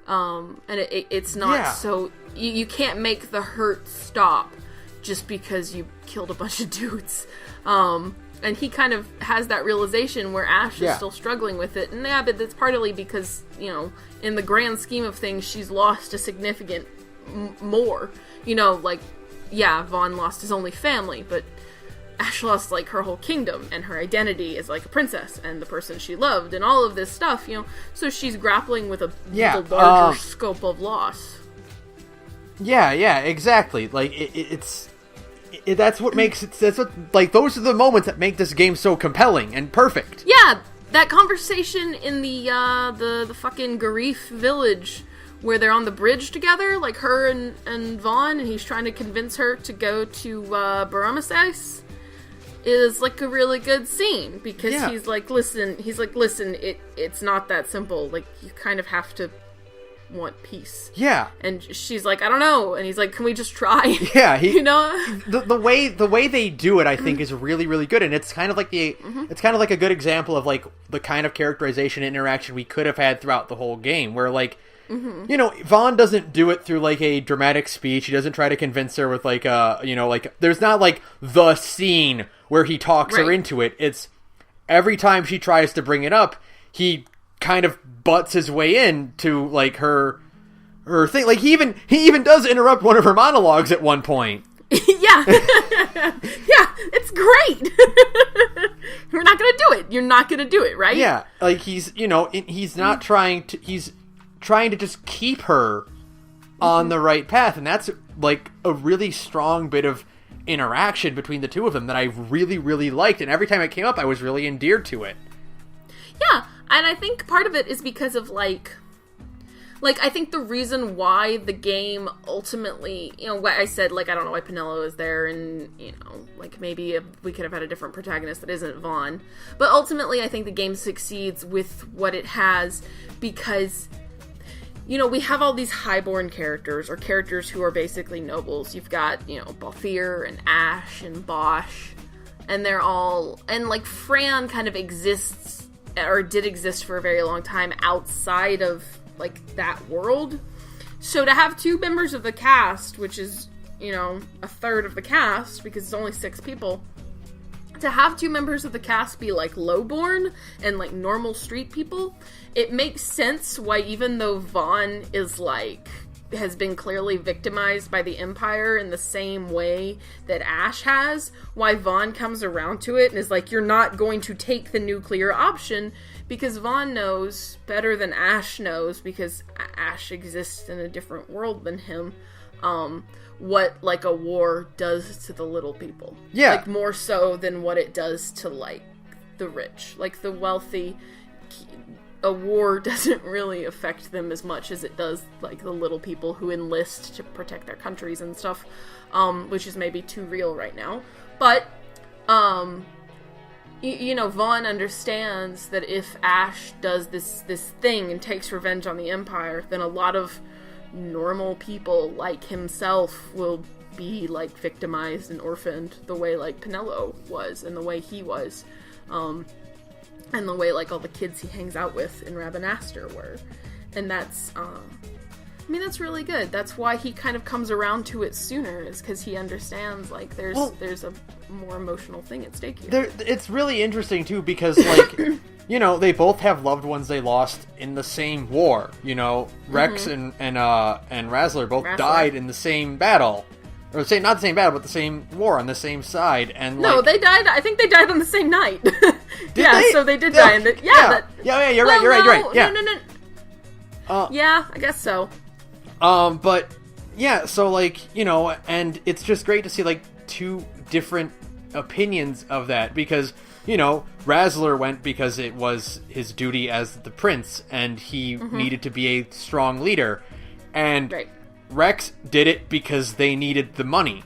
And it's not so... You can't make the hurt stop just because you killed a bunch of dudes. And he kind of has that realization where Ash is still struggling with it. And but that's partly because, in the grand scheme of things, she's lost a significant more. Vaughn lost his only family, but Ash lost, like, her whole kingdom and her identity as, like, a princess and the person she loved and all of this stuff, So she's grappling with a larger scope of loss. Yeah, exactly. Like, that's what makes it... those are the moments that make this game so compelling and perfect. Yeah, that conversation in the fucking Garif village where they're on the bridge together, like her and Vaughn, and he's trying to convince her to go to Baramases, is like a really good scene because he's like, listen, it's not that simple. Like, you kind of have to want peace. Yeah. And she's like, I don't know. And he's like, can we just try? Yeah. The way they do it, I think, is really, really good. And it's kind of like it's kind of like a good example of like the kind of characterization and interaction we could have had throughout the whole game where like, Vaughn doesn't do it through like a dramatic speech. He doesn't try to convince her with like like there's not like the scene where he talks her into it. It's every time she tries to bring it up, he kind of butts his way in to like her thing. Like he even does interrupt one of her monologues at one point. Yeah, it's great. You're not gonna do it. You're not gonna do it, right? Yeah, like he's not trying to. He's trying to just keep her on the right path, and that's like a really strong bit of interaction between the two of them that I really, really liked. And every time it came up, I was really endeared to it. Yeah, and I think part of it is because of like I think the reason why the game ultimately, what I said, like, I don't know why Penelo is there, and, like, maybe we could have had a different protagonist that isn't Vaughn. But ultimately, I think the game succeeds with what it has because, we have all these highborn characters, or characters who are basically nobles. You've got, Balthier and Ash and Bosch, and they're all, and, like, Fran kind of exists, or did exist for a very long time outside of, like, that world. So to have two members of the cast, which is, a third of the cast, because it's only 6 people, to have 2 members of the cast be, like, lowborn and, like, normal street people, it makes sense why, even though Vaughn is, like, has been clearly victimized by the Empire in the same way that Ash has, why Vaughn comes around to it and is like, you're not going to take the nuclear option, because Vaughn knows better than Ash knows, because Ash exists in a different world than him, what, like, a war does to the little people. Yeah. Like, more so than what it does to, like, the rich. Like, the wealthy, a war doesn't really affect them as much as it does, like, the little people who enlist to protect their countries and stuff, which is maybe too real right now. But, Vaughn understands that if Ash does this thing and takes revenge on the Empire, then a lot of normal people like himself will be, like, victimized and orphaned the way, like, Penelo was, and the way he was, and the way, like, all the kids he hangs out with in Rabanastre were. And that's, that's really good. That's why he kind of comes around to it sooner, is because he understands, like, there's a more emotional thing at stake here. It's really interesting, too, because, like, they both have loved ones they lost in the same war. Rex and Razzler both died in the same battle. Or not the same battle, but the same war on the same side. And no, they died. I think they died on the same night. So they did die. You're right. Yeah. No. Yeah, I guess so. But yeah, so like and it's just great to see like 2 different opinions of that, because Razzler went because it was his duty as the prince, and he needed to be a strong leader. And Rex did it because they needed the money.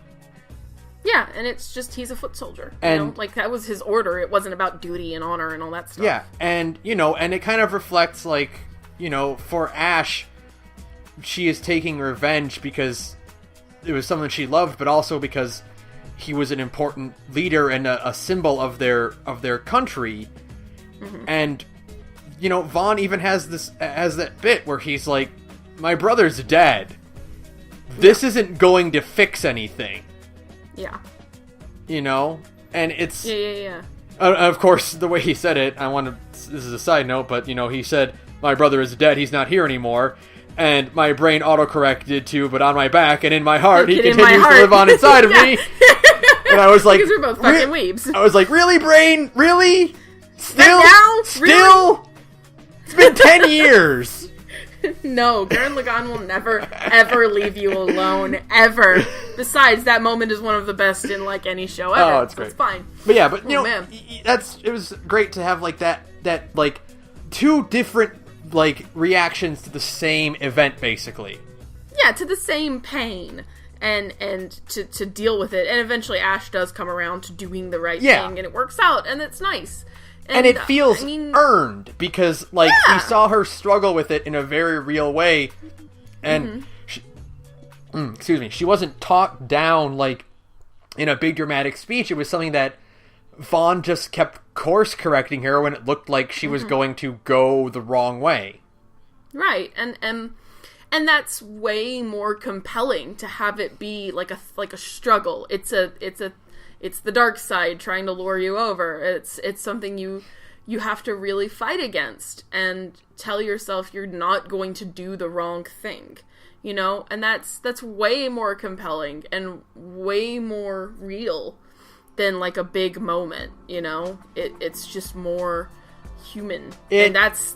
Yeah, and it's just, he's a foot soldier. And that was his order. It wasn't about duty and honor and all that stuff. Yeah, and, and it kind of reflects, for Ash, she is taking revenge because it was someone she loved, but also because he was an important leader and a symbol of their country. And, Vaughn even has that bit where he's like, my brother's dead. This isn't going to fix anything. Yeah. And it's... Yeah. Of course, the way he said it, this is a side note, but, he said, my brother is dead, he's not here anymore. And my brain autocorrected to, but on my back and in my heart, he continues to live on inside of me. And I was like... Because we're both fucking weebs. I was like, really, brain? Really? Still? Now? Still? Really? It's been 10 years. No, Gurren Lagann will never, ever leave you alone, ever. Besides, that moment is one of the best in, any show ever. Oh, it's great. It's fine. But yeah, man. it was great to have, that two different, reactions to the same event, basically. Yeah, to the same pain. And to deal with it. And eventually Ash does come around to doing the right thing, and it works out, and it's nice. And it feels earned, because, we saw her struggle with it in a very real way, and, she wasn't talked down, in a big dramatic speech. It was something that Vaughn just kept course-correcting her when it looked like she was going to go the wrong way. Right, and that's way more compelling to have it be like a struggle. It's the dark side trying to lure you over. It's something you have to really fight against and tell yourself you're not going to do the wrong thing, and that's way more compelling and way more real than a big moment. It's just more human, and that's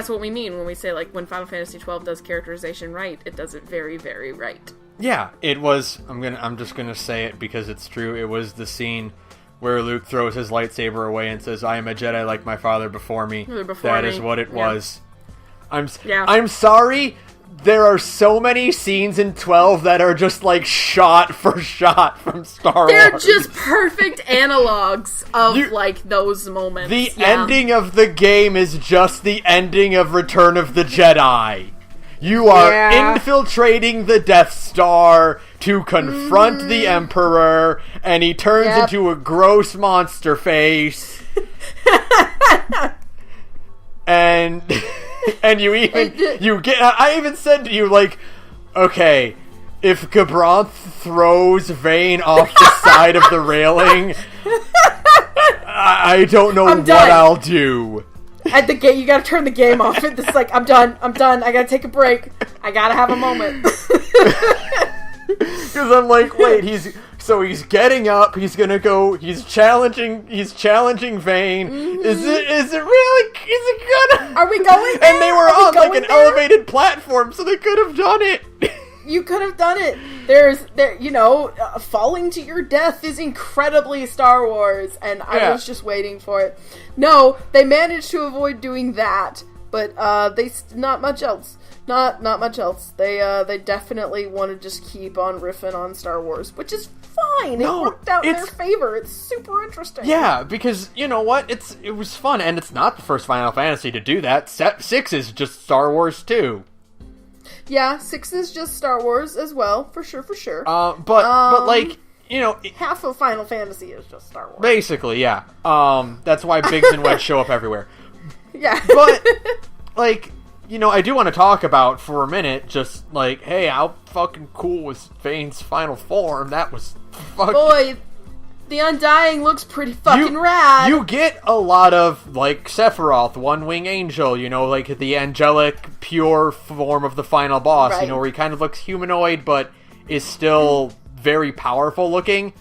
what we mean when we say when Final Fantasy XII does characterization right. It does it very, very right. Yeah, it was. I'm just gonna say it because it's true. It was the scene where Luke throws his lightsaber away and says, "I am a Jedi like my father before me." That is what it was. I'm sorry. There are so many scenes in 12 that are just shot for shot from Star Wars. They're just perfect analogs of those moments. The ending of the game is just the ending of Return of the Jedi. You are infiltrating the Death Star to confront the Emperor, and he turns into a gross monster face. and I even said to you, okay, if Gabranth throws Vane off the side of the railing, I don't know what I'll do. At the gate, you gotta turn the game off. It's I'm done, I gotta take a break. I gotta have a moment. Because I'm wait, he's getting up, he's gonna go, he's challenging Vane. Is it gonna... Are we going there? And they were on an elevated platform, so they could have done it. You could have done it. Falling to your death is incredibly Star Wars, and I was just waiting for it. No, they managed to avoid doing that, but not much else. Not much else. They definitely want to just keep on riffing on Star Wars, which is fine. It worked out in their favor. It's super interesting. Yeah, because you know what? It was fun, and it's not the first Final Fantasy to do that. 6 is just Star Wars too. Yeah, 6 is just Star Wars as well, for sure. But half of Final Fantasy is just Star Wars. Basically, yeah. That's why Biggs and Wedge show up everywhere. Yeah. But, I do want to talk about, for a minute, just, hey, how fucking cool was Vane's final form? That was fucking... Boy, the Undying looks pretty fucking rad. You get a lot of, Sephiroth, One-Wing Angel, the angelic, pure form of the final boss, right. Where he kind of looks humanoid, but is still very powerful looking.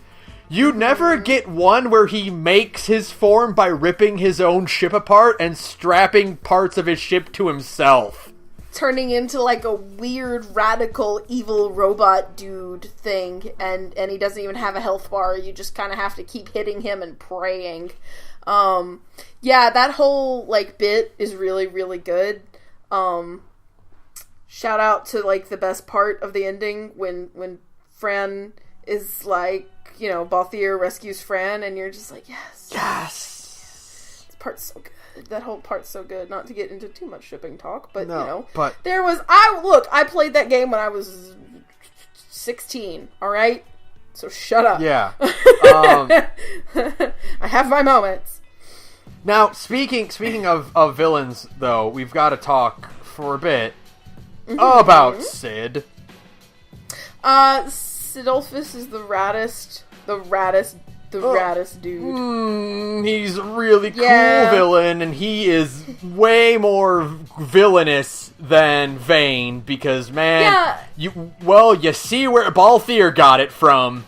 You never get one where he makes his form by ripping his own ship apart and strapping parts of his ship to himself. Turning into a weird, radical, evil robot dude thing, and he doesn't even have a health bar. You just kind of have to keep hitting him and praying. Yeah, that whole, like, bit is really, really good. Shout out to, like, the best part of the ending when Fran is like, you know, Balthier rescues Fran, and you're just like, yes. Yes! This part's so good. That whole part's so good. Not to get into too much shipping talk, but, No, you know. but... I played that game when I was 16, alright? So shut up. Yeah. I have my moments. Now, speaking of villains, though, we've got to talk for a bit about Sid. Sidolphus is the raddest dude. He's a really cool villain, and he is way more villainous than Vayne, because, man, you see where Balthier got it from.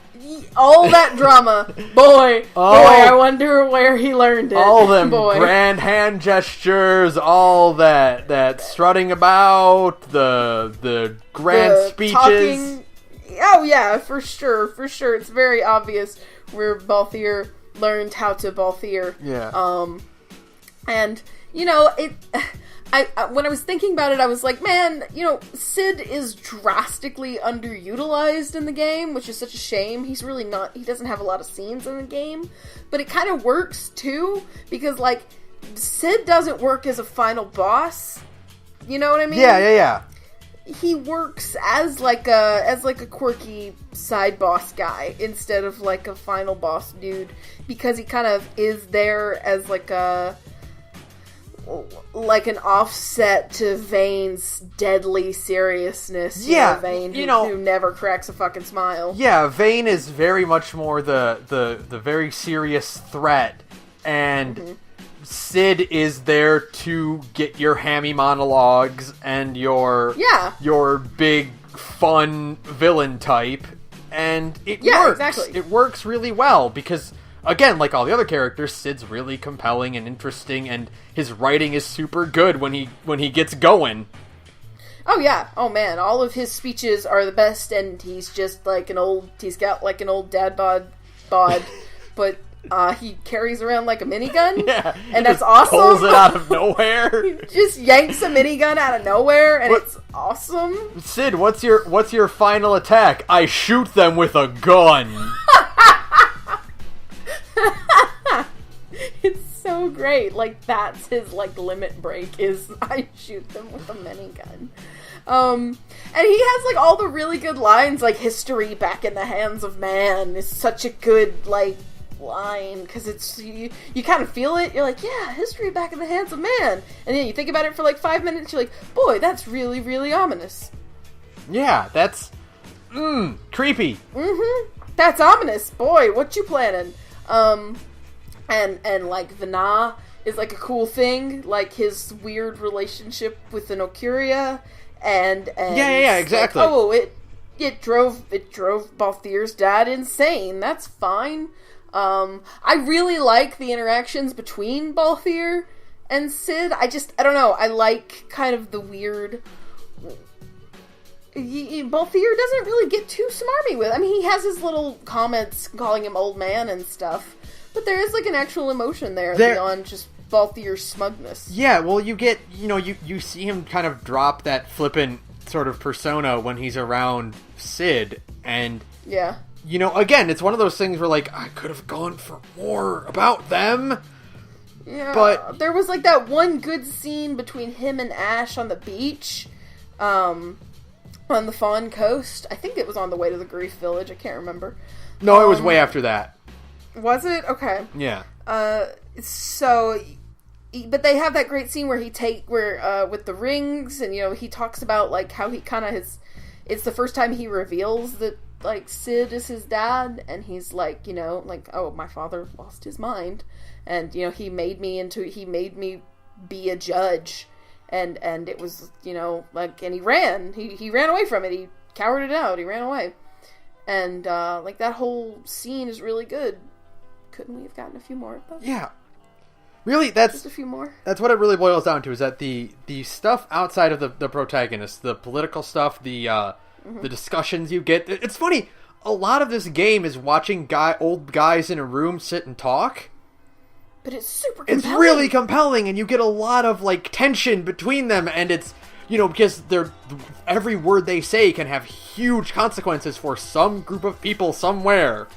All that drama. Boy, I wonder where he learned it. All them grand hand gestures, all that strutting about, the grand speeches. Talking. Oh yeah, for sure. It's very obvious where Balthier learned how to Balthier. Yeah. And, you know, I when I was thinking about it, I was like, man, you know, Sid is drastically underutilized in the game, which is such a shame. He's really not, he doesn't have a lot of scenes in the game, but it kind of works too, because, like, Sid doesn't work as a final boss, you know what I mean? Yeah. He works as like a quirky side boss guy instead of like a final boss dude, because he kind of is there as like an offset to Vayne's deadly seriousness. Yeah, Vayne, who never cracks a fucking smile. Yeah, Vayne is very much more the very serious threat, and Sid is there to get your hammy monologues and your big fun villain type, and it works. Exactly. It works really well because, again, like all the other characters, Sid's really compelling and interesting, and his writing is super good when he gets going. Oh yeah, oh man, all of his speeches are the best, and he's just like he's got like an old dad bod, but he carries around like a minigun, and that's awesome. Pulls it out of nowhere. He just yanks a minigun out of nowhere, and it's awesome. Sid, what's your final attack? I shoot them with a gun. It's so great. Like, that's his like limit break, is I shoot them with a minigun. And he has like all the really good lines, like history back in the hands of man is such a good like line, because it's you kind of feel it. You're like, yeah, history back in the hands of man, and then you think about it for like 5 minutes. You're like, boy, that's really, really ominous. Yeah, that's creepy. That's ominous, boy. What you planning? And like Vana is like a cool thing, like his weird relationship with the Nocuria, and yeah, exactly. Like, it drove Balthier's dad insane. That's fine. I really like the interactions between Balthier and Sid. I don't know. I like kind of the weird. Balthier doesn't really get too smarmy with. I mean, he has his little comments calling him old man and stuff, but there is like an actual emotion there beyond just Balthier's smugness. Yeah, well, you get, you see him kind of drop that flippant sort of persona when he's around Sid, and yeah. Again, it's one of those things where, like, I could have gone for more about them. Yeah, but there was, like, that one good scene between him and Ash on the beach, on the Fawn Coast. I think it was on the way to the Grief Village. I can't remember. No, it was way after that. Was it? Okay. Yeah. But they have that great scene where with the rings, and, he talks about, like, how he kind of it's the first time he reveals that, like, Sid is his dad, and he's like, oh, my father lost his mind, and, he made me be a judge, and it was, like, and he ran away from it, he cowered it out, he ran away, and, like, that whole scene is really good. Couldn't we have gotten a few more of those? Yeah. Really, just a few more. That's what it really boils down to, is that the stuff outside of the protagonist, the political stuff, the discussions you get. It's funny, a lot of this game is watching old guys in a room sit and talk. But it's super compelling. It's really compelling, and you get a lot of, like, tension between them, and it's, you know, because every word they say can have huge consequences for some group of people somewhere.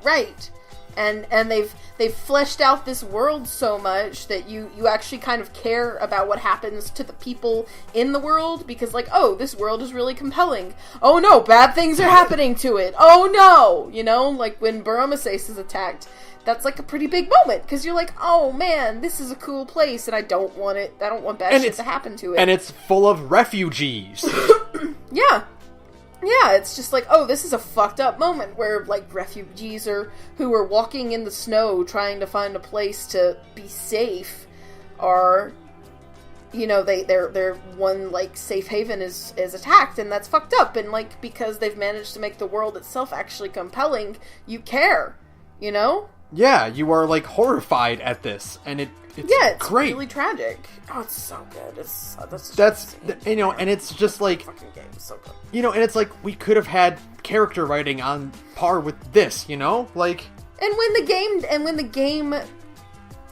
Right. And they've fleshed out this world so much that you actually kind of care about what happens to the people in the world, because, like, oh, this world is really compelling. Oh no, bad things are happening to it. Oh no! You know, like when Baromeses is attacked, that's like a pretty big moment, because you're like, oh man, this is a cool place, and I don't want bad shit to happen to it. And it's full of refugees. Yeah. Yeah, it's just like, oh, this is a fucked up moment where, like, refugees who are walking in the snow trying to find a place to be safe are, you know, their one, like, safe haven is attacked, and that's fucked up, and, like, because they've managed to make the world itself actually compelling, you care, you know? Yeah, you are, like, horrified at this, and it's great. Really tragic. Oh, it's so good. That's you know, and it's just like, fucking game is so good. You know, and it's like we could have had character writing on par with this, you know, like. And when the game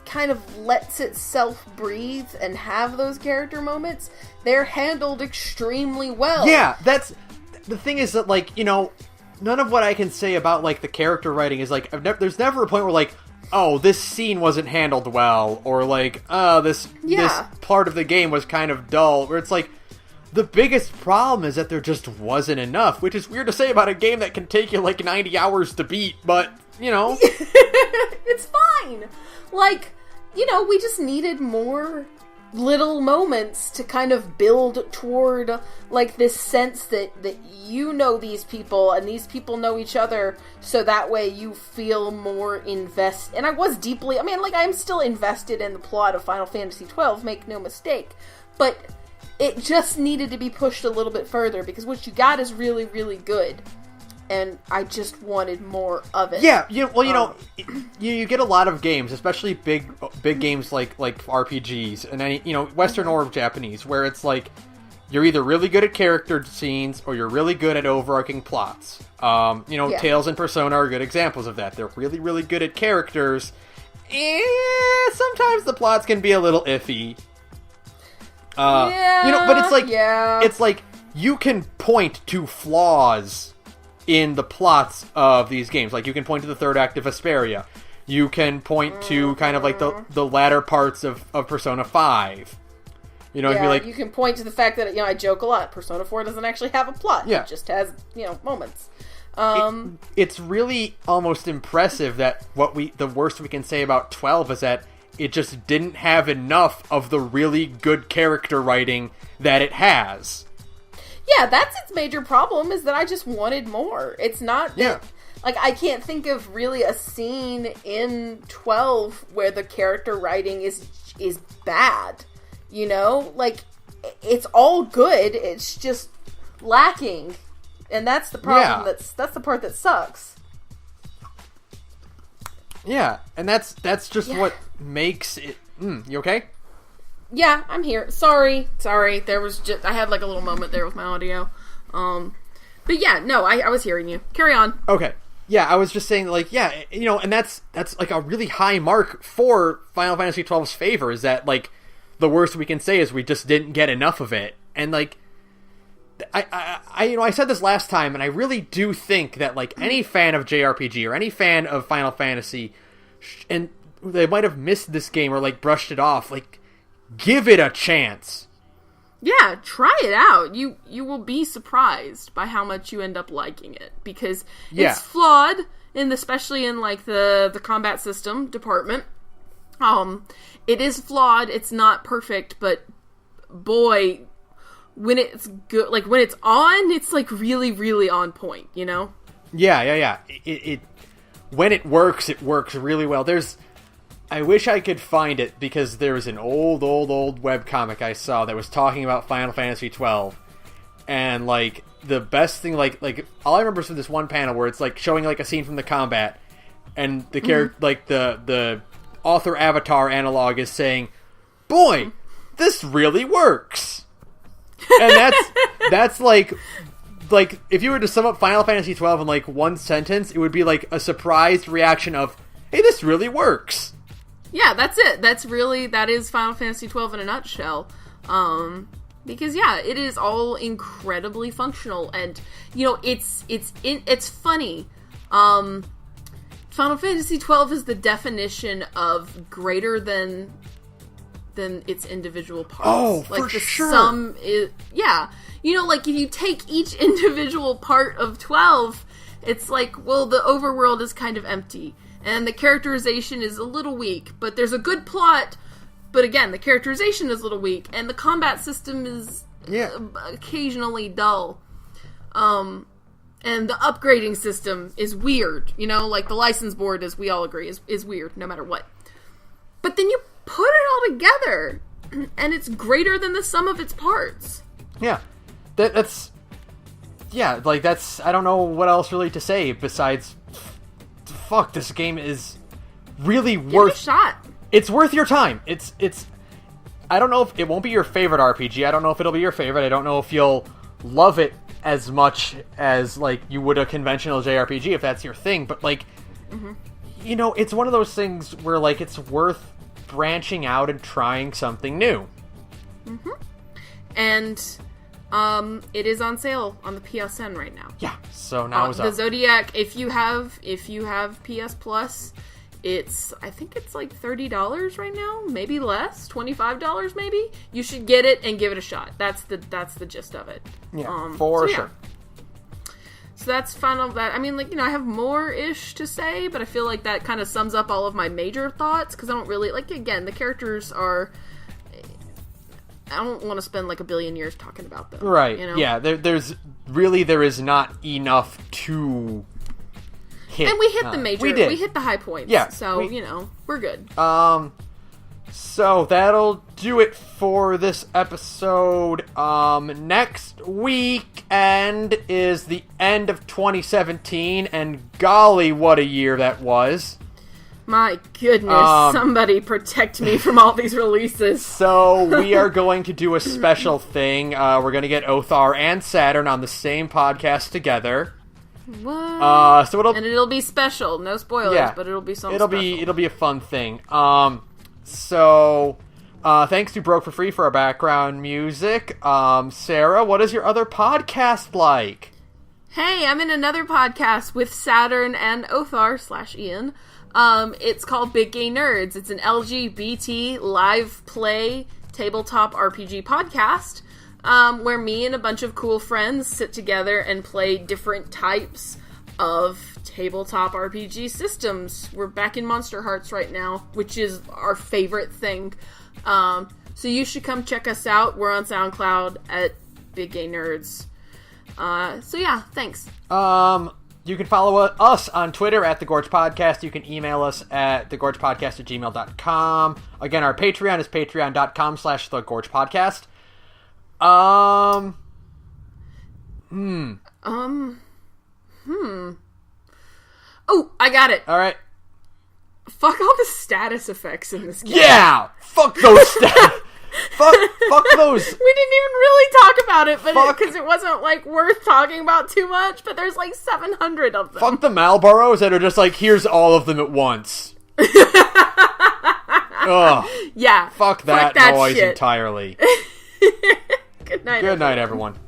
kind of lets itself breathe and have those character moments, they're handled extremely well. Yeah, that's the thing is that, like, you know, none of what I can say about, like, the character writing is like there's never a point where, like, oh, this scene wasn't handled well, or like, oh, this part of the game was kind of dull, where it's like, the biggest problem is that there just wasn't enough, which is weird to say about a game that can take you like 90 hours to beat, but, you know. It's fine. Like, you know, we just needed more little moments to kind of build toward, like, this sense that you know these people and these people know each other, so that way you feel more invested. And I'm still invested in the plot of Final Fantasy XII, make no mistake, but it just needed to be pushed a little bit further, because what you got is really, really good. And I just wanted more of it. Yeah, you know, you get a lot of games, especially big games like RPGs, and any, you know, Western or Japanese, where it's like you're either really good at character scenes or you're really good at overarching plots. You know, Tales and Persona are good examples of that. They're really, really good at characters. Sometimes the plots can be a little iffy. You know, but it's like you can point to flaws in the plots of these games. Like, you can point to the third act of Vesperia. You can point to kind of like the latter parts of Persona 5. You know, yeah, you can point to the fact that, you know, I joke a lot. Persona 4 doesn't actually have a plot. Yeah. It just has, you know, moments. It's really almost impressive that the worst we can say about 12 is that it just didn't have enough of the really good character writing that it has. Yeah, that's its major problem, is that I just wanted more. It's not that, like, I can't think of really a scene in 12 where the character writing is bad. You know? Like, it's all good, it's just lacking. And that's the problem, that's the part that sucks. Yeah, and that's just what makes it... you okay? Yeah, I'm here. Sorry. There was just... I had, like, a little moment there with my audio. But yeah, no, I was hearing you. Carry on. Okay. Yeah, I was just saying, like, yeah, you know, and that's like, a really high mark for Final Fantasy XII's favor, is that, like, the worst we can say is we just didn't get enough of it. And, like, I said this last time, and I really do think that, like, any fan of JRPG or any fan of Final Fantasy, and they might have missed this game or, like, brushed it off, like, give it a chance. Yeah, try it out. You will be surprised by how much you end up liking it, because it's flawed, especially in, like, the combat system department. It is flawed. It's not perfect, but boy, when it's good, like, when it's on, it's, like, really, really on point, you know? Yeah. It when it works really well. I wish I could find it, because there was an old webcomic I saw that was talking about Final Fantasy XII. And, like, the best thing, like all I remember is from this one panel where it's, like, showing, like, a scene from the combat, and the character, like, the author avatar analog is saying, "Boy, this really works." And that's like if you were to sum up Final Fantasy XII in, like, one sentence, it would be like a surprised reaction of, "Hey, this really works." Yeah, that's it. That is Final Fantasy XII in a nutshell. Because yeah, it is all incredibly functional, and it's funny. Final Fantasy XII is the definition of greater than its individual parts. Oh, like for the sure. sum is, yeah. Like if you take each individual part of 12, it's like, well, the overworld is kind of empty, and the characterization is a little weak, but there's a good plot. But again, the characterization is a little weak, and the combat system is occasionally dull. And the upgrading system is weird. Like the license board, as we all agree, is weird, no matter what. But then you put it all together, and it's greater than the sum of its parts. Yeah. That's... Yeah, like, that's... I don't know what else really to say besides... Fuck, this game is really worth... Give it a shot. It's worth your time. It's... I don't know if... It won't be your favorite RPG. I don't know if it'll be your favorite. I don't know if you'll love it as much as, like, you would a conventional JRPG, if that's your thing. But, like... Mm-hmm. It's one of those things where, like, it's worth branching out and trying something new. Mm-hmm. And... it is on sale on the PSN right now. Yeah, so now is the up. Zodiac. If you have PS Plus, I think it's like $30 right now, maybe less, $25 maybe. You should get it and give it a shot. That's the gist of it. Yeah, for sure. So that's final. That I mean, like, I have more ish to say, but I feel like that kind of sums up all of my major thoughts, because I don't really like. Again, the characters are. I don't want to spend like a billion years talking about them. Right. Yeah, there is not enough to hit. And we hit the major. We did. We hit the high points. Yeah. So, we're good. So that'll do it for this episode. Next weekend is the end of 2017, and golly, what a year that was. My goodness, somebody protect me from all these releases. So we are going to do a special thing. We're going to get Othar and Saturn on the same podcast together. What? And it'll be special. No spoilers, but it'll be something special. It'll be a fun thing. Thanks to Broke for Free for our background music. Sarah, what is your other podcast like? Hey, I'm in another podcast with Saturn and Othar /Ian. It's called Big Gay Nerds. It's an LGBT live play tabletop RPG podcast, where me and a bunch of cool friends sit together and play different types of tabletop RPG systems. We're back in Monster Hearts right now, which is our favorite thing. So you should come check us out. We're on SoundCloud at Big Gay Nerds. So yeah, thanks. You can follow us on Twitter at The Gorge Podcast. You can email us at thegorgepodcast@gmail.com. Again, our Patreon is patreon.com/thegorgepodcast. Oh, I got it. All right. Fuck all the status effects in this game. Yeah! Fuck those status... Fuck those. We didn't even really talk about it, but because it wasn't like worth talking about too much. But there's like 700 of them. Fuck the Malboros that are just like, here's all of them at once. Ugh. Yeah. Fuck that noise shit entirely. Good night. Good night, everyone.